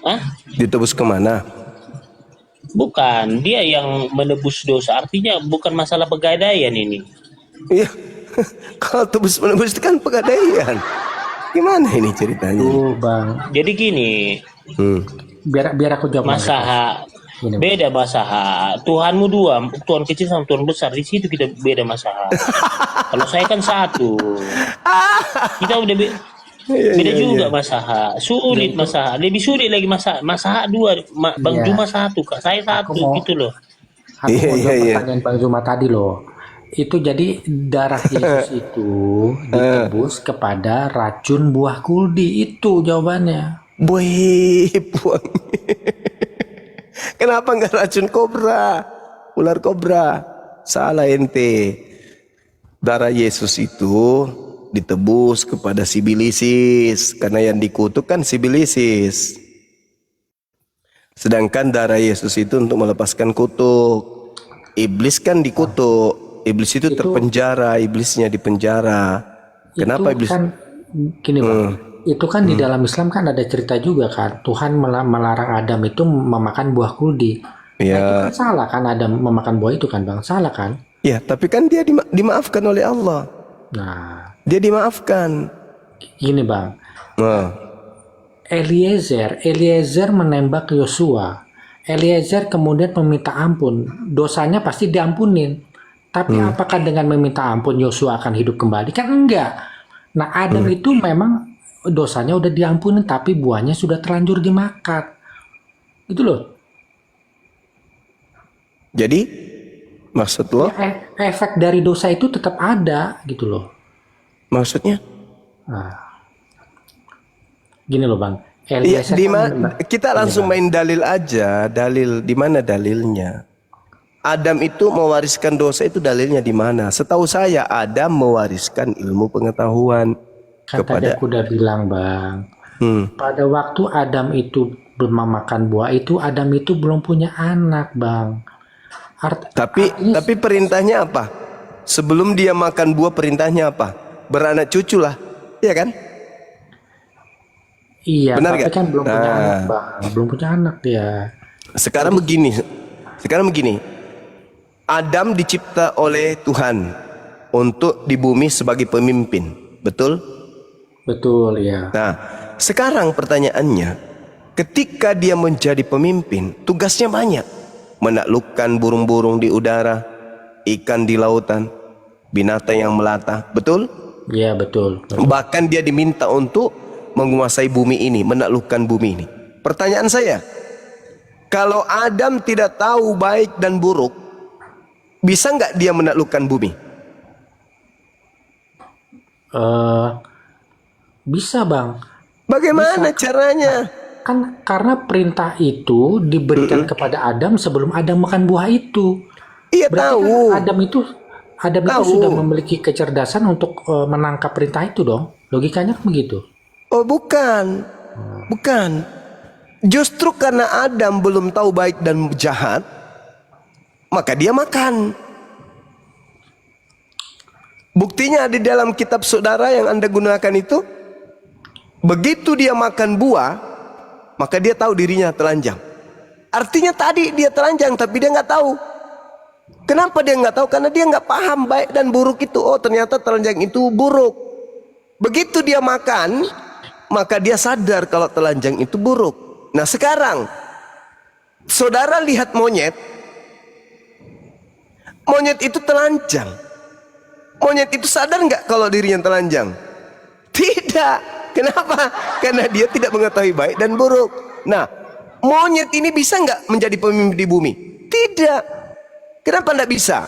Hah? Ditebus kemana? Bukan, dia yang menebus dosa. Artinya bukan masalah pegadaian ini. Iya. Kalau tebus menebus itu kan pegadaian. Gimana ini ceritanya nih? Tuh bang, Jadi gini, Hmm. biar biar aku jawab bang Rifat. masaha Gini bang. beda masaha. Tuhanmu dua, Tuhan kecil sama Tuhan besar. Di situ kita beda masaha. Kalau saya kan satu. Kita udah Iya, beda iya, juga iya. masaha. Sulit masaha. Lebih sulit lagi masaha. Masaha dua, Bang Iya, Juma satu, Kak. Saya aku satu mau gitu loh. aku Iya, mau iya, jawab iya. pertanyaan Bang Zuma tadi loh. Itu jadi darah Yesus itu ditebus kepada racun buah kuldi, itu jawabannya. Boy, buang. Kenapa nggak racun kobra? Ular kobra. Salah ente. Darah Yesus itu ditebus kepada si Bilisis. Karena yang dikutuk kan si Bilisis. Sedangkan darah Yesus itu untuk melepaskan kutuk. Iblis kan dikutuk. Iblis itu Itu terpenjara. Iblisnya dipenjara. Kenapa itu iblis? kan gini bang, itu kan di dalam Islam kan ada cerita juga kan, Tuhan melarang Adam itu memakan buah kuldi. Nah itu Ya, kan salah kan, Adam memakan buah itu kan bang, salah kan? ya, tapi kan dia dimaafkan oleh Allah. Nah Dia dimaafkan. gini bang, Nah, Eliezer menembak Yosua. Eliezer kemudian meminta ampun, dosanya pasti diampunin. Tapi apakah dengan meminta ampun Yosua akan hidup kembali? Kan enggak. Nah Adam itu memang dosanya udah diampunin, tapi buahnya sudah terlanjur dimakan. Itu loh. jadi maksud lo? Ya, efek dari dosa itu tetap ada gitu loh. Maksudnya? Nah, gini loh bang. Iya, Eliezer kan kita langsung main dalil aja. Dalil di mana dalilnya? Adam itu mewariskan dosa itu dalilnya di mana? Setahu saya Adam mewariskan ilmu pengetahuan kan tadi kepada aku udah bilang bang. hmm, Pada waktu Adam itu belum memakan buah itu, Adam itu belum punya anak bang. Artinya tapi perintahnya apa? Sebelum dia makan buah perintahnya apa? Beranak cucu lah. Iya kan? iya, Benar tapi gak? kan belum punya anak Nah, bang, belum punya anak dia. sekarang begini. Sekarang begini. Adam dicipta oleh Tuhan untuk di bumi sebagai pemimpin. Betul? Betul ya. Nah, sekarang pertanyaannya, ketika dia menjadi pemimpin, tugasnya banyak. Menaklukkan burung-burung di udara, ikan di lautan, binatang yang melata. Betul? Iya betul. Bahkan dia diminta untuk menguasai bumi ini, menaklukkan bumi ini. Pertanyaan saya, kalau Adam tidak tahu baik dan buruk, bisa nggak dia menaklukkan bumi? Eh, bisa bang. Bagaimana caranya? Kan karena perintah itu diberikan kepada Adam sebelum Adam makan buah itu. Iya Berarti kan tahu, Adam itu sudah memiliki kecerdasan untuk menangkap perintah itu dong. Logikanya kan begitu. Oh bukan, bukan. Justru karena Adam belum tahu baik dan jahat, maka dia makan. Buktinya di dalam kitab saudara yang Anda gunakan itu, begitu dia makan buah, maka dia tahu dirinya telanjang. Artinya tadi dia telanjang tapi dia nggak tahu. Kenapa dia nggak tahu? Karena dia nggak paham baik dan buruk itu. Oh ternyata telanjang itu buruk. Begitu dia makan, maka dia sadar kalau telanjang itu buruk. Nah sekarang, saudara lihat monyet. Monyet itu telanjang. Monyet itu sadar nggak kalau dirinya telanjang? Tidak. Kenapa? Karena dia tidak mengetahui baik dan buruk. Nah, monyet ini bisa nggak menjadi pemimpin di bumi? Tidak. Kenapa nggak bisa?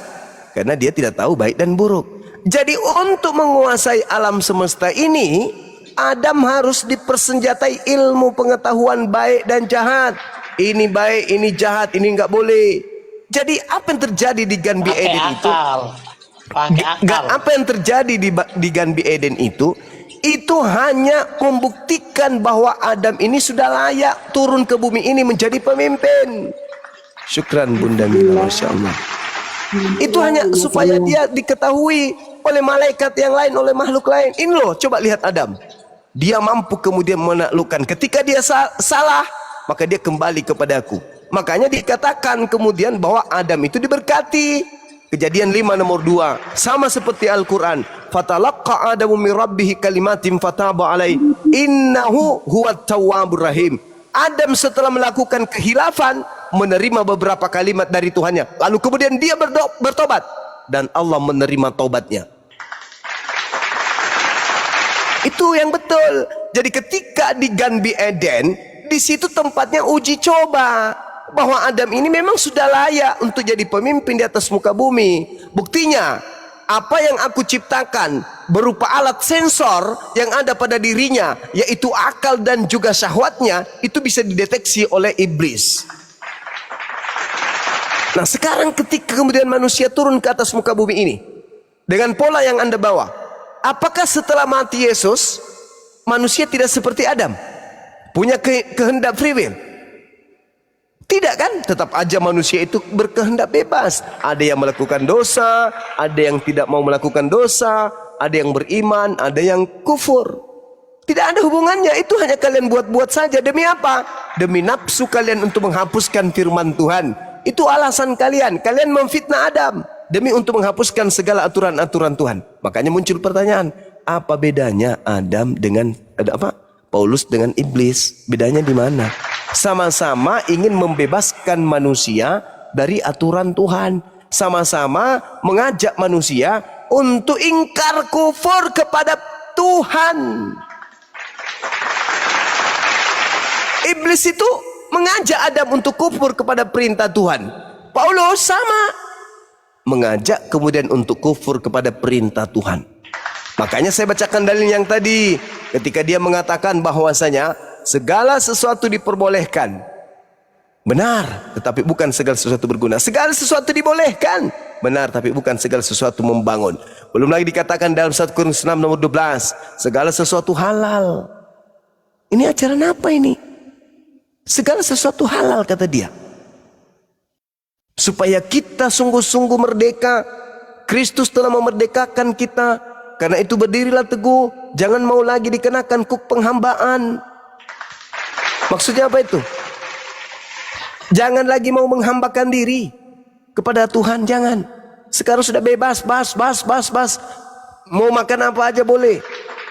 Karena dia tidak tahu baik dan buruk. Jadi untuk menguasai alam semesta ini, Adam harus dipersenjatai ilmu pengetahuan baik dan jahat. Ini baik, ini jahat, ini nggak boleh. Jadi apa yang terjadi di Gan Pakai Eden itu? akal. Pakai akal. Apa yang terjadi di Gan Eden itu hanya membuktikan bahwa Adam ini sudah layak turun ke bumi ini menjadi pemimpin. Syukran Bunda Mila, Masya Allah. Itu hanya supaya dia diketahui oleh malaikat yang lain, oleh makhluk lain. Ini loh, coba lihat Adam. Dia mampu kemudian menaklukkan. Ketika dia salah, maka dia kembali kepadaku. Makanya dikatakan kemudian bahwa Adam itu diberkati. Kejadian 5 nomor 2 sama seperti Al-Quran. Fatalaqqa Adamu min rabbih kalimatin fataba alaihi innahu huwat tawwabur rahim. Adam setelah melakukan kehilafan menerima beberapa kalimat dari Tuhannya, lalu kemudian dia bertobat dan Allah menerima taubatnya. Itu yang betul. Jadi ketika di Ganbi Eden, di situ tempatnya uji coba bahwa Adam ini memang sudah layak untuk jadi pemimpin di atas muka bumi. Buktinya, apa yang aku ciptakan berupa alat sensor yang ada pada dirinya, yaitu akal dan juga syahwatnya, itu bisa dideteksi oleh iblis. Nah sekarang ketika kemudian manusia turun ke atas muka bumi ini dengan pola yang Anda bawa, apakah setelah mati Yesus manusia tidak seperti Adam, punya kehendak free will? Tidak kan? Tetap aja manusia itu berkehendak bebas. Ada yang melakukan dosa, ada yang tidak mau melakukan dosa, ada yang beriman, ada yang kufur. Tidak ada hubungannya. Itu hanya kalian buat-buat saja. Demi apa? Demi nafsu kalian untuk menghapuskan firman Tuhan. Itu alasan kalian. Kalian memfitnah Adam demi untuk menghapuskan segala aturan-aturan Tuhan. Makanya muncul pertanyaan, apa bedanya Adam dengan Paulus dengan iblis? Bedanya di mana? Sama-sama ingin membebaskan manusia dari aturan Tuhan. Sama-sama mengajak manusia untuk ingkar kufur kepada Tuhan. Iblis itu mengajak Adam untuk kufur kepada perintah Tuhan. Paulus sama, mengajak kemudian untuk kufur kepada perintah Tuhan. Makanya saya bacakan dalil yang tadi, ketika dia mengatakan bahwasanya segala sesuatu diperbolehkan. Benar, tetapi bukan segala sesuatu berguna. Segala sesuatu dibolehkan. Benar, tapi bukan segala sesuatu membangun. Belum lagi dikatakan dalam 1 Korintus 6 nomor 12, segala sesuatu halal. Ini ajaran apa ini? Segala sesuatu halal kata dia. Supaya kita sungguh-sungguh merdeka. Kristus telah memerdekakan kita. Karena itu berdirilah teguh. Jangan mau lagi dikenakan kuk penghambaan. Maksudnya apa itu? Jangan lagi mau menghambakan diri kepada Tuhan, jangan. Sekarang sudah bebas, bas. Mau makan apa aja boleh.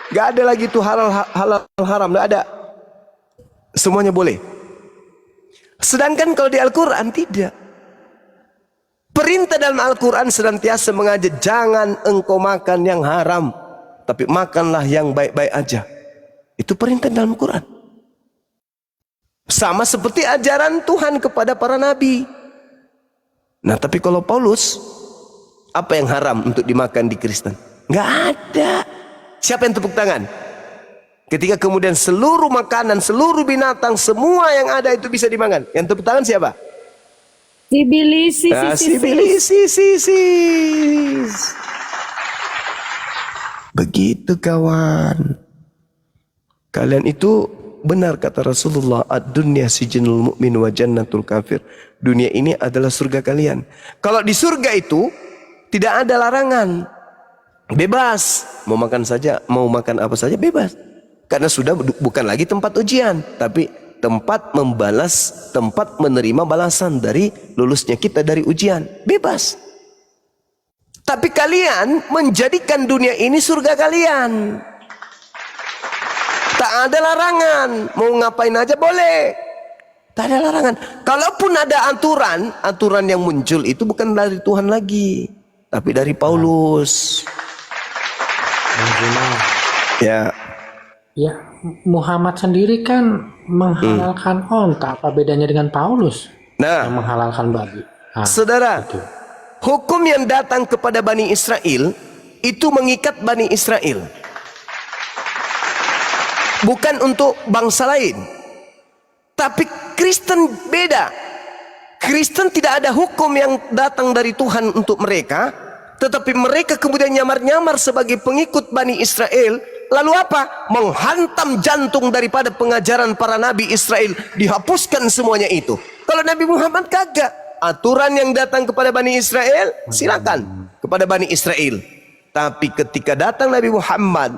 Gak ada lagi itu halal haram, gak ada. Semuanya boleh. Sedangkan kalau di Al-Quran tidak. Perintah dalam Al-Quran senantiasa mengajak, jangan engkau makan yang haram, tapi makanlah yang baik-baik aja. Itu perintah dalam Al-Quran. Sama seperti ajaran Tuhan kepada para nabi. Nah tapi kalau Paulus, apa yang haram untuk dimakan di Kristen? Nggak ada. Siapa yang tepuk tangan? Ketika kemudian seluruh makanan, seluruh binatang, semua yang ada itu bisa dimakan. Yang tepuk tangan siapa? Sibilisis. Begitu kawan. Kalian itu benar kata Rasulullah, ad-dunya sijnul mu'min wa jannatul kafir. Dunia ini adalah surga kalian. Kalau di surga itu tidak ada larangan. Bebas. Mau makan saja, mau makan apa saja bebas. Karena sudah bukan lagi tempat ujian, tapi tempat membalas, tempat menerima balasan dari lulusnya kita dari ujian. Bebas. Tapi kalian menjadikan dunia ini surga kalian. Tak ada larangan, mau ngapain aja boleh. Tak ada larangan. Kalaupun ada aturan yang muncul itu bukan dari Tuhan lagi, tapi dari Paulus. Ya. Ya, Muhammad sendiri kan menghalalkan onta. Apa bedanya dengan Paulus yang menghalalkan babi? Saudara, itu. Hukum yang datang kepada Bani Israel itu mengikat Bani Israel. Bukan untuk bangsa lain. Tapi Kristen beda. Kristen tidak ada hukum yang datang dari Tuhan untuk mereka, tetapi mereka kemudian nyamar-nyamar sebagai pengikut Bani Israel. Lalu apa? Menghantam jantung daripada pengajaran para nabi Israel. Dihapuskan semuanya itu. Kalau Nabi Muhammad kagak. Aturan yang datang kepada Bani Israel, silakan kepada Bani Israel. Tapi ketika datang Nabi Muhammad,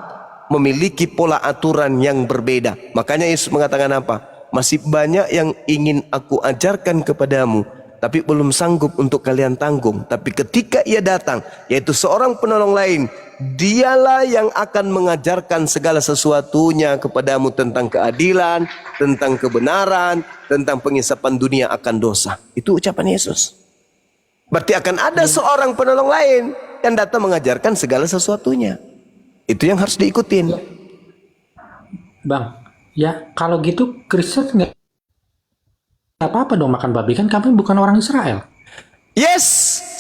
memiliki pola aturan yang berbeda. Makanya Yesus mengatakan apa? masih banyak yang ingin aku ajarkan kepadamu, tapi belum sanggup untuk kalian tanggung. Tapi ketika ia datang, yaitu seorang penolong lain, dialah yang akan mengajarkan segala sesuatunya kepadamu tentang keadilan, tentang kebenaran, tentang pengisapan dunia akan dosa. Itu ucapan Yesus. Berarti akan ada seorang penolong lain yang datang mengajarkan segala sesuatunya. Itu yang harus diikutin. Bang, ya kalau gitu Kristen nggak apa-apa dong makan babi, kan kami bukan orang Israel. Yes,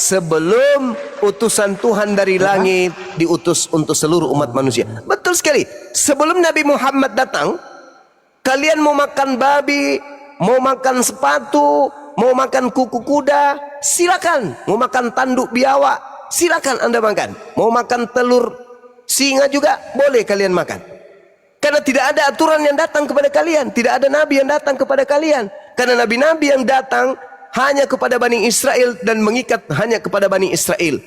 sebelum utusan Tuhan dari langit diutus untuk seluruh umat manusia. Betul sekali. Sebelum Nabi Muhammad datang, kalian mau makan babi, mau makan sepatu, mau makan kuku kuda, silakan. Mau makan tanduk biawak, silakan Anda makan. Mau makan telur singa juga boleh kalian makan. Karena tidak ada aturan yang datang kepada kalian, tidak ada nabi yang datang kepada kalian. Karena nabi-nabi yang datang hanya kepada Bani Israel dan mengikat hanya kepada Bani Israel.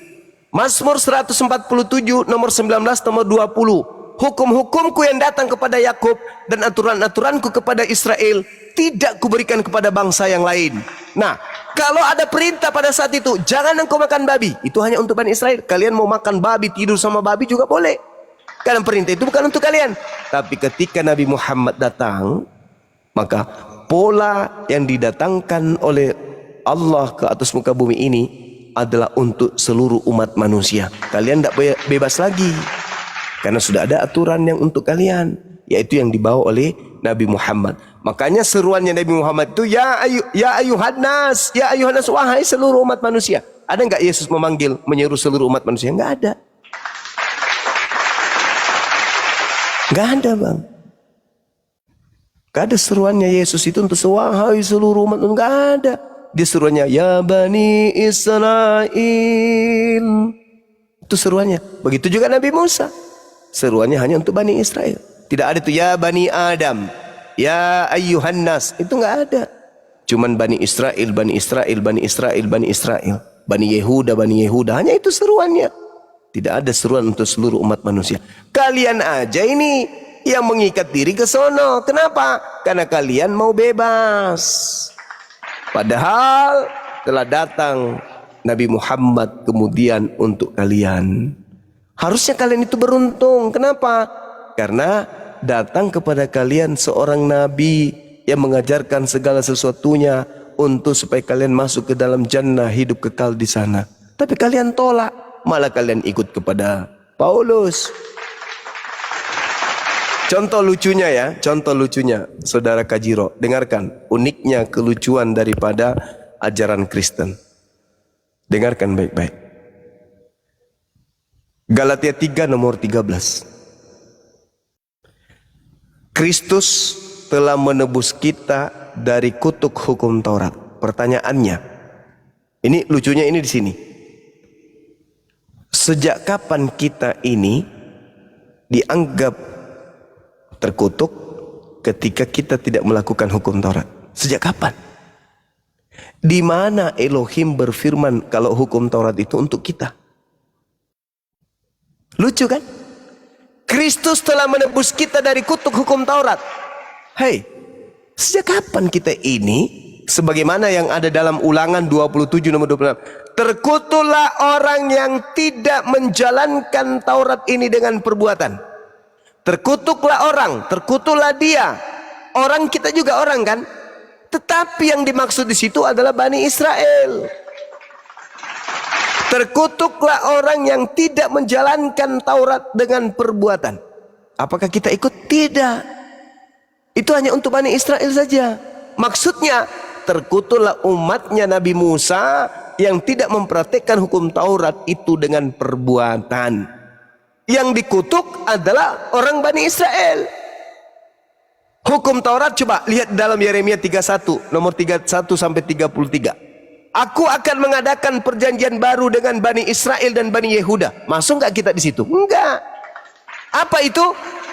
Mazmur 147 nomor 19 nomor 20. Hukum-hukumku yang datang kepada Yakub dan aturan-aturanku kepada Israel tidak kuberikan kepada bangsa yang lain. Nah, kalau ada perintah pada saat itu, jangan engkau makan babi, itu hanya untuk Bani Israel. Kalian mau makan babi, tidur sama babi juga boleh. Karena perintah itu bukan untuk kalian. Tapi ketika Nabi Muhammad datang, maka pola yang didatangkan oleh Allah ke atas muka bumi ini adalah untuk seluruh umat manusia. Kalian tidak bebas lagi, karena sudah ada aturan yang untuk kalian, yaitu yang dibawa oleh Nabi Muhammad. Makanya seruannya Nabi Muhammad itu ya ayuhan nas, wahai seluruh umat manusia. Ada enggak Yesus menyeru seluruh umat manusia? Enggak ada. Enggak ada, Bang. Enggak ada seruannya Yesus itu untuk wahai seluruh umat, enggak ada. Dia seruannya ya Bani Israel. Itu seruannya. Begitu juga Nabi Musa. Seruannya hanya untuk Bani Israel. Tidak ada itu ya Bani Adam, ya ayyuhan nas. Itu enggak ada. Cuman Bani Israel, Bani Israel, Bani Israel, Bani Israel, Bani Yehuda, Bani Yehuda. Hanya itu seruannya. Tidak ada seruan untuk seluruh umat manusia. Kalian aja ini yang mengikat diri ke sono. Kenapa? Karena kalian mau bebas. Padahal telah datang Nabi Muhammad kemudian untuk kalian. Harusnya kalian itu beruntung. Kenapa? Karena datang kepada kalian seorang nabi yang mengajarkan segala sesuatunya untuk supaya kalian masuk ke dalam jannah, hidup kekal di sana. Tapi kalian tolak, malah kalian ikut kepada Paulus. Contoh lucunya ya, contoh lucunya, Saudara Kajiro, dengarkan uniknya kelucuan daripada ajaran Kristen. Dengarkan baik-baik. Galatia 3 nomor 13. Kristus telah menebus kita dari kutuk hukum Taurat. Pertanyaannya, ini lucunya ini di sini. Sejak kapan kita ini dianggap terkutuk ketika kita tidak melakukan hukum Taurat? Sejak kapan? Di mana Elohim berfirman kalau hukum Taurat itu untuk kita? Lucu kan? Kristus telah menebus kita dari kutuk hukum Taurat. Hei, sejak kapan kita ini, sebagaimana yang ada dalam Ulangan 27 nomor 26, terkutuklah orang yang tidak menjalankan Taurat ini dengan perbuatan. Terkutuklah orang, terkutuklah dia. Orang, kita juga orang kan? Tetapi yang dimaksud di situ adalah Bani Israel. Terkutuklah orang yang tidak menjalankan Taurat dengan perbuatan. Apakah kita ikut? Tidak. Itu hanya untuk Bani Israel saja. Maksudnya, terkutuklah umatnya Nabi Musa yang tidak mempraktikkan hukum Taurat itu dengan perbuatan. Yang dikutuk adalah orang Bani Israel. Hukum Taurat, coba lihat dalam Yeremia 31 nomor 31 sampai 33. Aku akan mengadakan perjanjian baru dengan Bani Israel dan Bani Yehuda. Masuk nggak kita di situ? Enggak. Apa itu?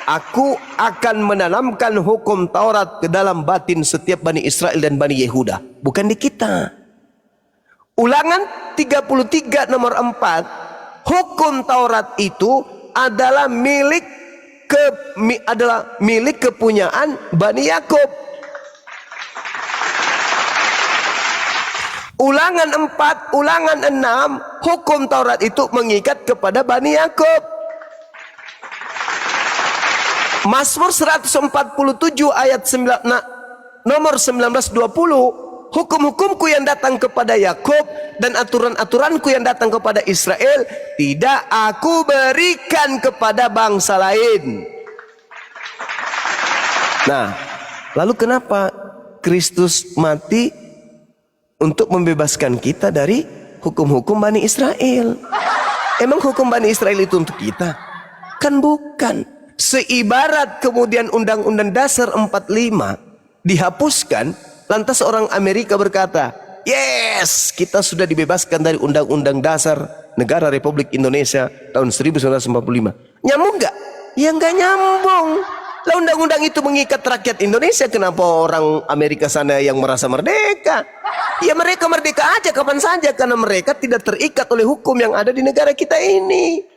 Aku akan menanamkan hukum Taurat ke dalam batin setiap Bani Israel dan Bani Yehuda. Bukan di kita. Ulangan 33 nomor 4. Hukum Taurat itu adalah milik kepunyaan Bani Yakub. Ulangan 4, Ulangan 6, hukum Taurat itu mengikat kepada Bani Yakub. Mazmur 147 ayat 9, nomor 19-20, hukum-hukumku yang datang kepada Yakub dan aturan-aturanku yang datang kepada Israel tidak aku berikan kepada bangsa lain. Nah, lalu kenapa Kristus mati untuk membebaskan kita dari hukum-hukum Bani Israel? Emang hukum Bani Israel itu untuk kita? Kan bukan. Seibarat kemudian Undang-Undang Dasar 45 dihapuskan, lantas orang Amerika berkata, yes, kita sudah dibebaskan dari Undang-Undang Dasar Negara Republik Indonesia tahun 1945. Nyambung nggak? Ya nggak nyambung. Lah undang-undang itu mengikat rakyat Indonesia, kenapa orang Amerika sana yang merasa merdeka? Ya mereka merdeka aja kapan saja, karena mereka tidak terikat oleh hukum yang ada di negara kita ini.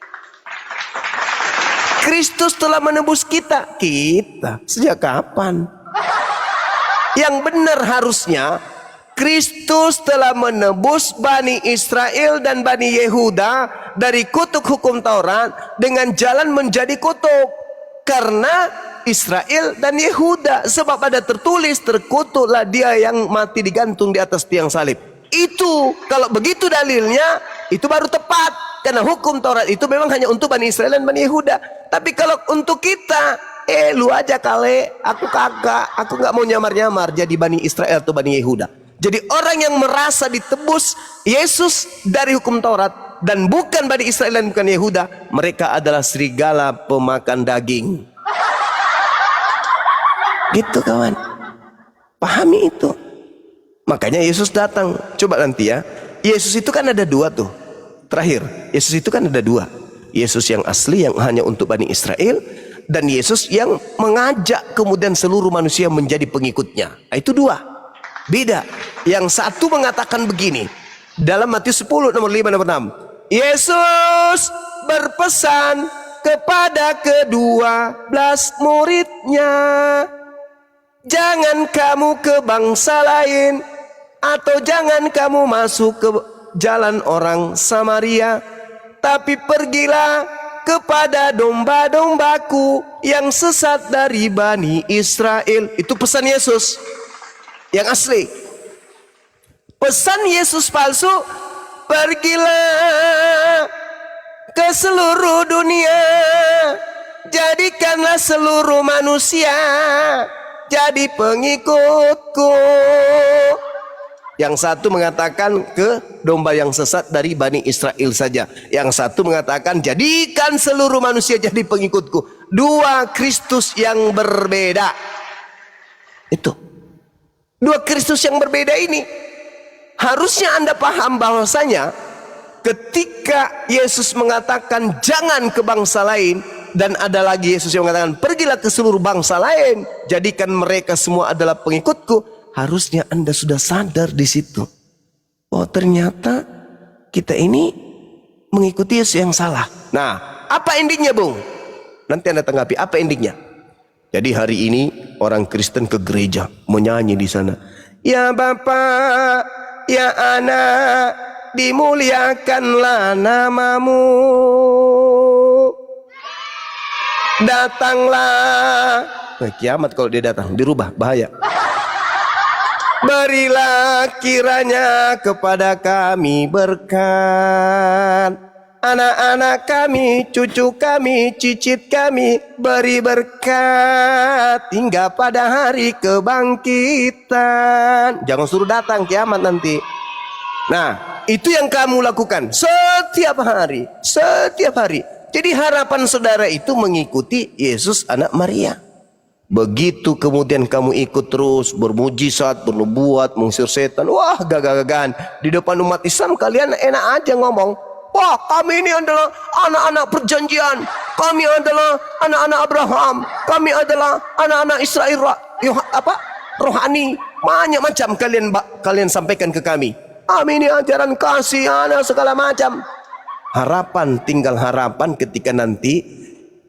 Kristus telah menebus kita. Kita sejak kapan? Yang benar harusnya Kristus telah menebus Bani Israel dan Bani Yehuda dari kutuk hukum Taurat dengan jalan menjadi kutuk. Karena Israel dan Yehuda, sebab ada tertulis, terkutuklah dia yang mati digantung di atas tiang salib. Itu kalau begitu dalilnya, itu baru tepat, karena hukum Taurat itu memang hanya untuk Bani Israel dan Bani Yehuda. Tapi kalau untuk kita, lu aja kale, aku kagak, aku nggak mau nyamar-nyamar jadi Bani Israel atau Bani Yehuda. Jadi orang yang merasa ditebus Yesus dari hukum Taurat dan bukan Bani Israel dan bukan Yehuda, mereka adalah serigala pemakan daging. Gitu kawan, pahami itu. Makanya Yesus datang. Coba nanti ya, Yesus itu kan ada dua tuh. Terakhir, Yesus itu kan ada dua. Yesus yang asli yang hanya untuk Bani Israel, dan Yesus yang mengajak kemudian seluruh manusia menjadi pengikutnya. Nah, itu dua, beda. Yang satu mengatakan begini dalam Matius 10 nomor 5 nomor 6, Yesus berpesan kepada ke-12 muridnya, jangan kamu ke bangsa lain, atau jangan kamu masuk ke jalan orang Samaria, tapi pergilah kepada domba-dombaku yang sesat dari Bani Israel. Itu pesan Yesus yang asli. Pesan Yesus palsu, pergilah ke seluruh dunia, jadikanlah seluruh manusia jadi pengikutku. Yang satu mengatakan ke domba yang sesat dari Bani Israel saja. Yang satu mengatakan jadikan seluruh manusia jadi pengikutku. Dua Kristus yang berbeda. Itu dua Kristus yang berbeda ini. Harusnya Anda paham bahwasanya ketika Yesus mengatakan jangan ke bangsa lain, dan ada lagi Yesus yang mengatakan pergilah ke seluruh bangsa lain, jadikan mereka semua adalah pengikutku, harusnya Anda sudah sadar di situ. Oh, ternyata kita ini mengikuti Yesus yang salah. Nah, apa endingnya, Bung? Nanti Anda tanggapi apa endingnya. Jadi hari ini orang Kristen ke gereja menyanyi di sana, ya Bapa, ya Anak, dimuliakanlah namamu. Datanglah. Kiamat kalau dia datang, dirubah, bahaya. Berilah kiranya kepada kami berkat, anak-anak kami, cucu kami, cicit kami, beri berkat hingga pada hari kebangkitan. Jangan suruh datang kiamat nanti. Nah, itu yang kamu lakukan setiap hari, setiap hari. Jadi harapan saudara itu mengikuti Yesus anak Maria. Begitu kemudian kamu ikut terus bermujizat, bernubuat, mengusir setan, wah gagah-gagahan. Di depan umat Islam kalian enak aja ngomong, wah kami ini adalah anak-anak perjanjian, kami adalah anak-anak Abraham, kami adalah anak-anak Israel rohani. Banyak macam kalian sampaikan ke kami. Kami ini ajaran kasih, anak segala macam. Harapan, tinggal harapan ketika nanti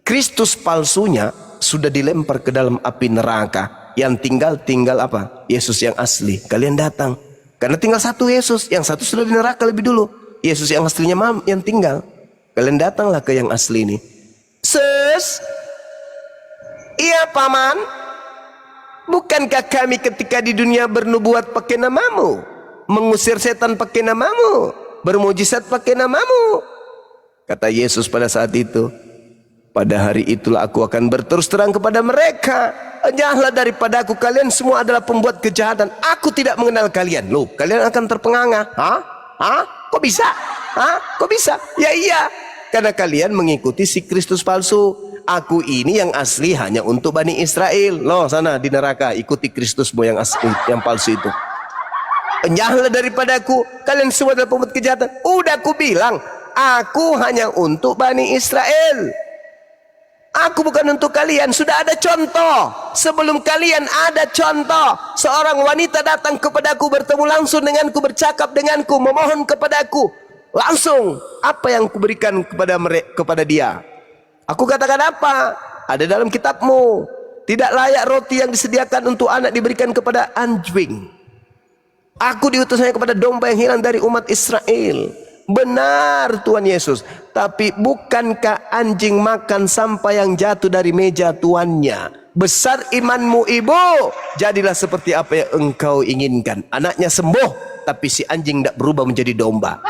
Kristus palsunya sudah dilempar ke dalam api neraka. Yang tinggal apa? Yesus yang asli. Kalian datang. Karena tinggal satu Yesus, yang satu sudah di neraka lebih dulu. Yesus yang aslinya yang tinggal. Kalian datanglah ke yang asli ini. Sus, iya paman, bukankah kami ketika di dunia bernubuat pakai namamu, mengusir setan pakai namamu, bermujizat pakai namamu? Kata Yesus pada saat itu, pada hari itulah aku akan berterus terang kepada mereka, jauhlah daripada aku, kalian semua adalah pembuat kejahatan. Aku tidak mengenal kalian. Loh, kalian akan terpenganga. Hah? Kok bisa? Kok bisa? Ya iya, karena kalian mengikuti si Kristus palsu. Aku ini yang asli hanya untuk Bani Israel. Loh, sana di neraka ikuti Kristusmu yang asli, yang palsu itu. Jauhlah daripada aku, kalian semua adalah pembuat kejahatan. Udah aku bilang, aku hanya untuk Bani Israel. Aku bukan untuk kalian. Sudah ada contoh. Sebelum kalian ada contoh. Seorang wanita datang kepadaku, bertemu langsung denganku, bercakap denganku, memohon kepadaku. Langsung, apa yang kuberikan kepada dia? Aku katakan apa? Ada dalam kitabmu. Tidak layak roti yang disediakan untuk anak diberikan kepada anjing. Aku diutus hanya kepada domba yang hilang dari umat Israel. Benar Tuhan Yesus, tapi bukankah anjing makan sampah yang jatuh dari meja tuannya? Besar imanmu ibu, jadilah seperti apa yang engkau inginkan. Anaknya sembuh, tapi si anjing tidak berubah menjadi domba.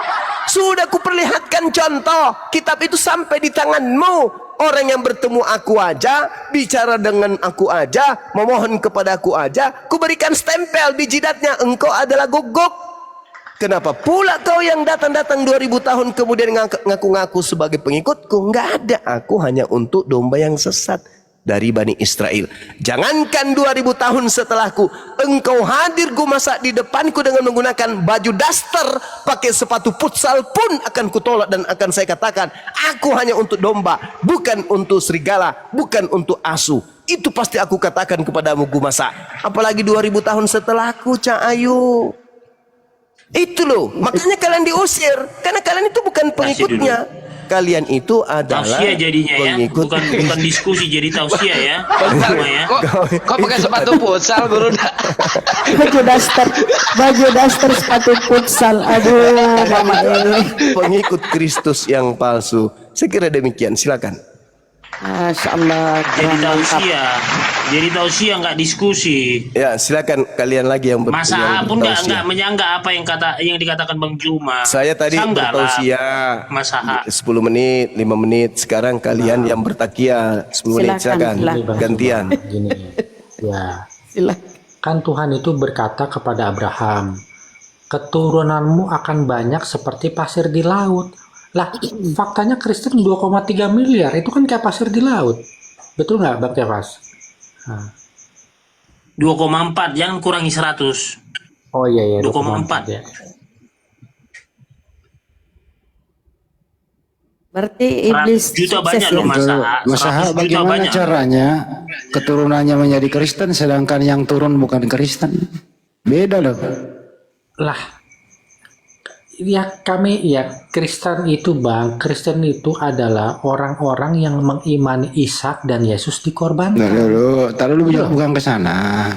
Sudah kuperlihatkan contoh, kitab itu sampai di tanganmu. Orang yang bertemu aku aja, bicara dengan aku aja, memohon kepada aku aja, kuberikan stempel di jidatnya, engkau adalah guguk. Kenapa pula kau yang datang-datang 2000 tahun kemudian ngaku-ngaku sebagai pengikutku? Enggak ada, aku hanya untuk domba yang sesat dari Bani Israel. Jangankan 2000 tahun setelahku, engkau hadir ku masak di depanku dengan menggunakan baju daster, pakai sepatu futsal pun akan kutolak dan akan saya katakan, aku hanya untuk domba, bukan untuk serigala, bukan untuk asu. Itu pasti aku katakan kepadamu ku masak. Apalagi 2000 tahun setelahku, Cak Ayu. Itu loh, makanya kalian diusir, karena kalian itu bukan pengikutnya. Kalian itu adalah tausiah jadinya ya, pengikut. bukan diskusi, jadi tausiah ya. Sama ya. Kok pakai sepatu futsal guru? Baju daster sepatu futsal. Aduh, mama ini. Pengikut Kristus yang palsu. Saya kira demikian, silakan. Masya Allah. Jadi tausiah nggak diskusi. Ya, silakan kalian lagi yang Masa pun bertausiah. nggak menyanggah apa yang dikatakan Bang Juma. Saya tadi bertausiah Mas Aha. 10 menit, 5 menit. Sekarang kalian yang bertakia 10 menit, silakan. Gantian. Gini, ya. Silakan. Kan Tuhan itu berkata kepada Abraham, keturunanmu akan banyak seperti pasir di laut. Lah, faktanya Kristen 2,3 miliar, itu kan kayak pasir di laut. Betul nggak, Bang Kefas? 2,4, jangan kurangi 100. Oh iya, 2,4 ya. Berarti iblis 100 juta sukses banyak ya? loh Mas Aha. Mas Aha, 100 juta bagaimana banyak. caranya keturunannya menjadi Kristen sedangkan yang turun bukan Kristen? Beda loh. Lah, ya Kristen itu Bang, Kristen itu adalah orang-orang yang mengimani Ishak dan Yesus dikorbankan. Taruh dulu bukan ke sana.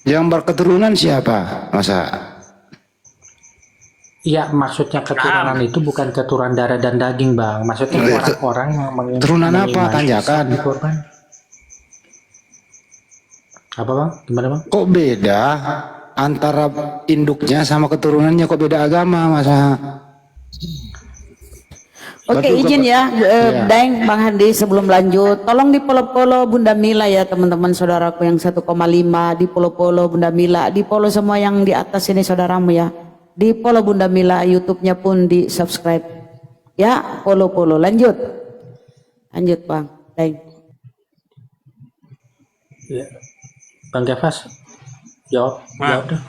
Yang berketurunan siapa, Masa? Iya, maksudnya keturunan itu bukan keturunan darah dan daging, Bang. Maksudnya orang-orang yang Turunan apa? mengimani Tanyakan. Ishak dikorban. Apa Bang? Gimana Bang? Kok beda antara induknya sama keturunannya, kok beda agama, Masa? Oke, Betul, izin ya, Iya. Daeng, Bang Handi, sebelum lanjut, tolong di follow Bunda Mila ya teman-teman saudaraku yang 1,5, di follow Bunda Mila, di follow semua yang di atas ini saudaramu ya, di follow Bunda Mila, YouTube-nya pun di subscribe, ya, follow, lanjut Bang, Daeng. Ya. Bang Kefas, jawab deh.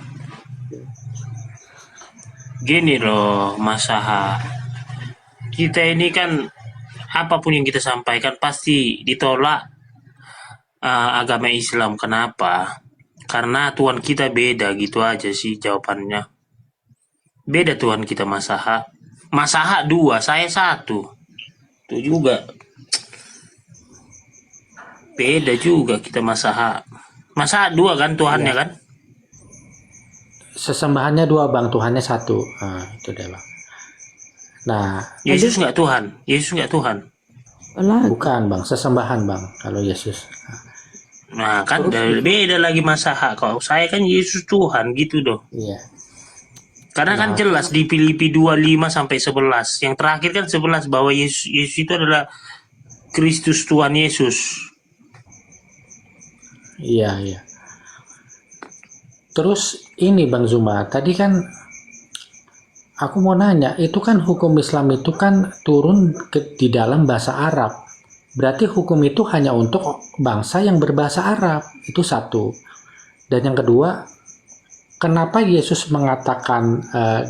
Gini loh Mas Aha, kita ini kan apapun yang kita sampaikan pasti ditolak agama Islam. Kenapa? Karena Tuhan kita beda, gitu aja sih jawabannya. Beda Tuhan kita Mas Aha. Mas Aha 2, saya 1. Itu juga beda juga kita Mas Aha. Mas Aha 2 kan Tuhannya kan? sesembahannya dua bang, Tuhannya satu. Nah, itu deh bang. Nah, Yesus nggak Tuhan. Yesus nggak Tuhan. Lah, bukan bang, sesembahan bang kalau Yesus. Nah kan beda lagi masalah. Kalau saya kan Yesus Tuhan gitu dong. Iya. Karena kan jelas di Filipi 2:5 sampai 11. Yang terakhir kan 11 bahwa Yesus itu adalah Kristus Tuhan Yesus. Iya, iya. Terus ini Bang Zuma, tadi kan aku mau nanya, itu kan hukum Islam itu kan turun di dalam bahasa Arab. Berarti hukum itu hanya untuk bangsa yang berbahasa Arab. Itu satu. Dan yang kedua, kenapa Yesus mengatakan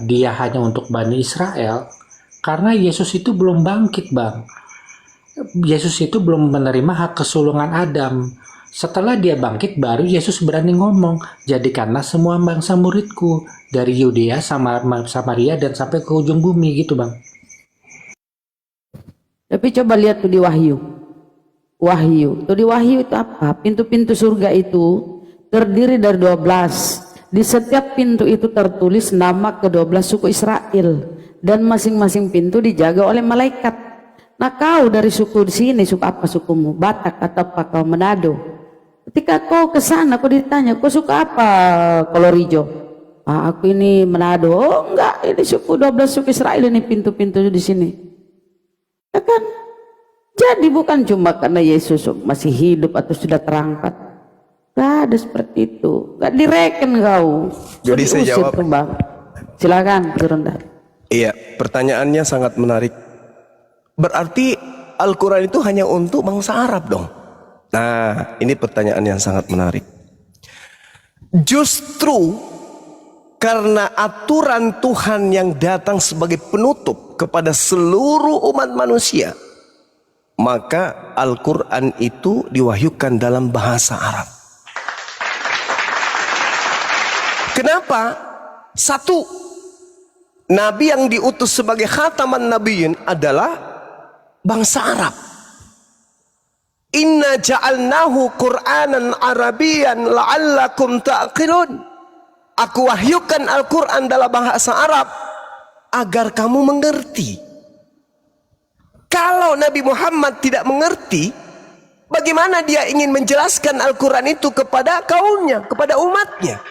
dia hanya untuk Bani Israel? Karena Yesus itu belum bangkit, Bang. Yesus itu belum menerima hak kesulungan Adam. Setelah dia bangkit, baru Yesus berani ngomong, jadikanlah semua bangsa muridku, dari Yudea, Samaria, dan sampai ke ujung bumi, gitu Bang. tapi coba lihat tuh di Wahyu. Wahyu. Tuh di Wahyu itu apa? Pintu-pintu surga itu terdiri dari 12. Di setiap pintu itu tertulis nama ke-12 suku Israel. Dan masing-masing pintu dijaga oleh malaikat. Nah kau dari suku di sini, suku apa sukumu? Batak atau apa kau Manado? Ketika kau ke sana, kau ditanya, kau suka apa Kolorijo? Ah, aku ini Manado. Oh enggak, ini suku 12 suku Israel ini pintu-pintu di sini. Ya kan? Jadi bukan cuma karena Yesus masih hidup atau sudah terangkat. Gak ada seperti itu. Gak direken kau. Jadi saya Diusir jawab. tuh, Bang. Silakan turun dah. Iya, pertanyaannya sangat menarik. Berarti Al-Quran itu hanya untuk bangsa Arab dong? Nah, ini pertanyaan yang sangat menarik. Justru karena aturan Tuhan yang datang sebagai penutup kepada seluruh umat manusia, maka Al-Quran itu diwahyukan dalam bahasa Arab. Kenapa? Satu, Nabi yang diutus sebagai khataman nabiyyin adalah bangsa Arab. Inna ja'alnahu Qur'anan Arabiyan la'allakum ta'qilun. Aku wahyukan Al-Quran dalam bahasa Arab agar kamu mengerti. Kalau Nabi Muhammad tidak mengerti, bagaimana dia ingin menjelaskan Al-Quran itu kepada kaumnya, kepada umatnya?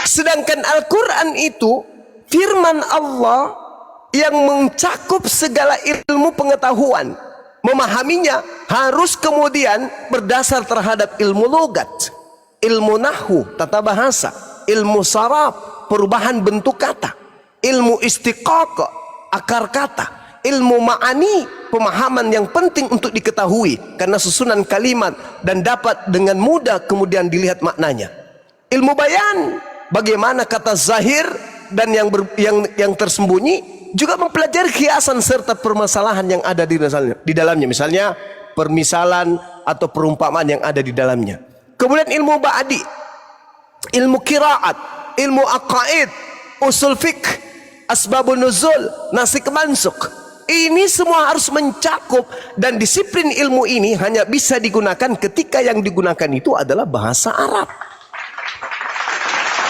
Sedangkan Al-Quran itu firman Allah yang mencakup segala ilmu pengetahuan. Memahaminya harus kemudian berdasar terhadap ilmu logat, ilmu nahwu, tata bahasa, ilmu saraf, perubahan bentuk kata, ilmu istiqaq, akar kata, ilmu ma'ani, pemahaman yang penting untuk diketahui karena susunan kalimat dan dapat dengan mudah kemudian dilihat maknanya. Ilmu bayan, bagaimana kata zahir dan yang tersembunyi, juga mempelajari kiasan serta permasalahan yang ada di dalamnya. Misalnya permisalan atau perumpamaan yang ada di dalamnya. Kemudian ilmu ba'di, ilmu qiraat, ilmu aqaid, usul fiqh, asbabun nuzul, nasik mansuk. Ini semua harus mencakup, dan disiplin ilmu ini hanya bisa digunakan ketika yang digunakan itu adalah bahasa Arab.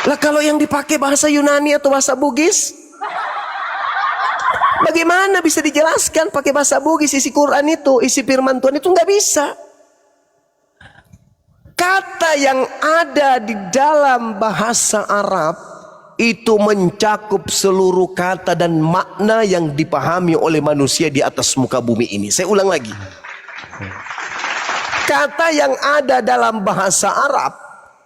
Lah kalau yang dipakai bahasa Yunani atau bahasa Bugis, bagaimana bisa dijelaskan pakai bahasa Bugis isi Quran itu, isi firman Tuhan itu? Nggak bisa. Kata yang ada di dalam bahasa Arab itu mencakup seluruh kata dan makna yang dipahami oleh manusia di atas muka bumi ini. Saya ulang lagi. Kata yang ada dalam bahasa Arab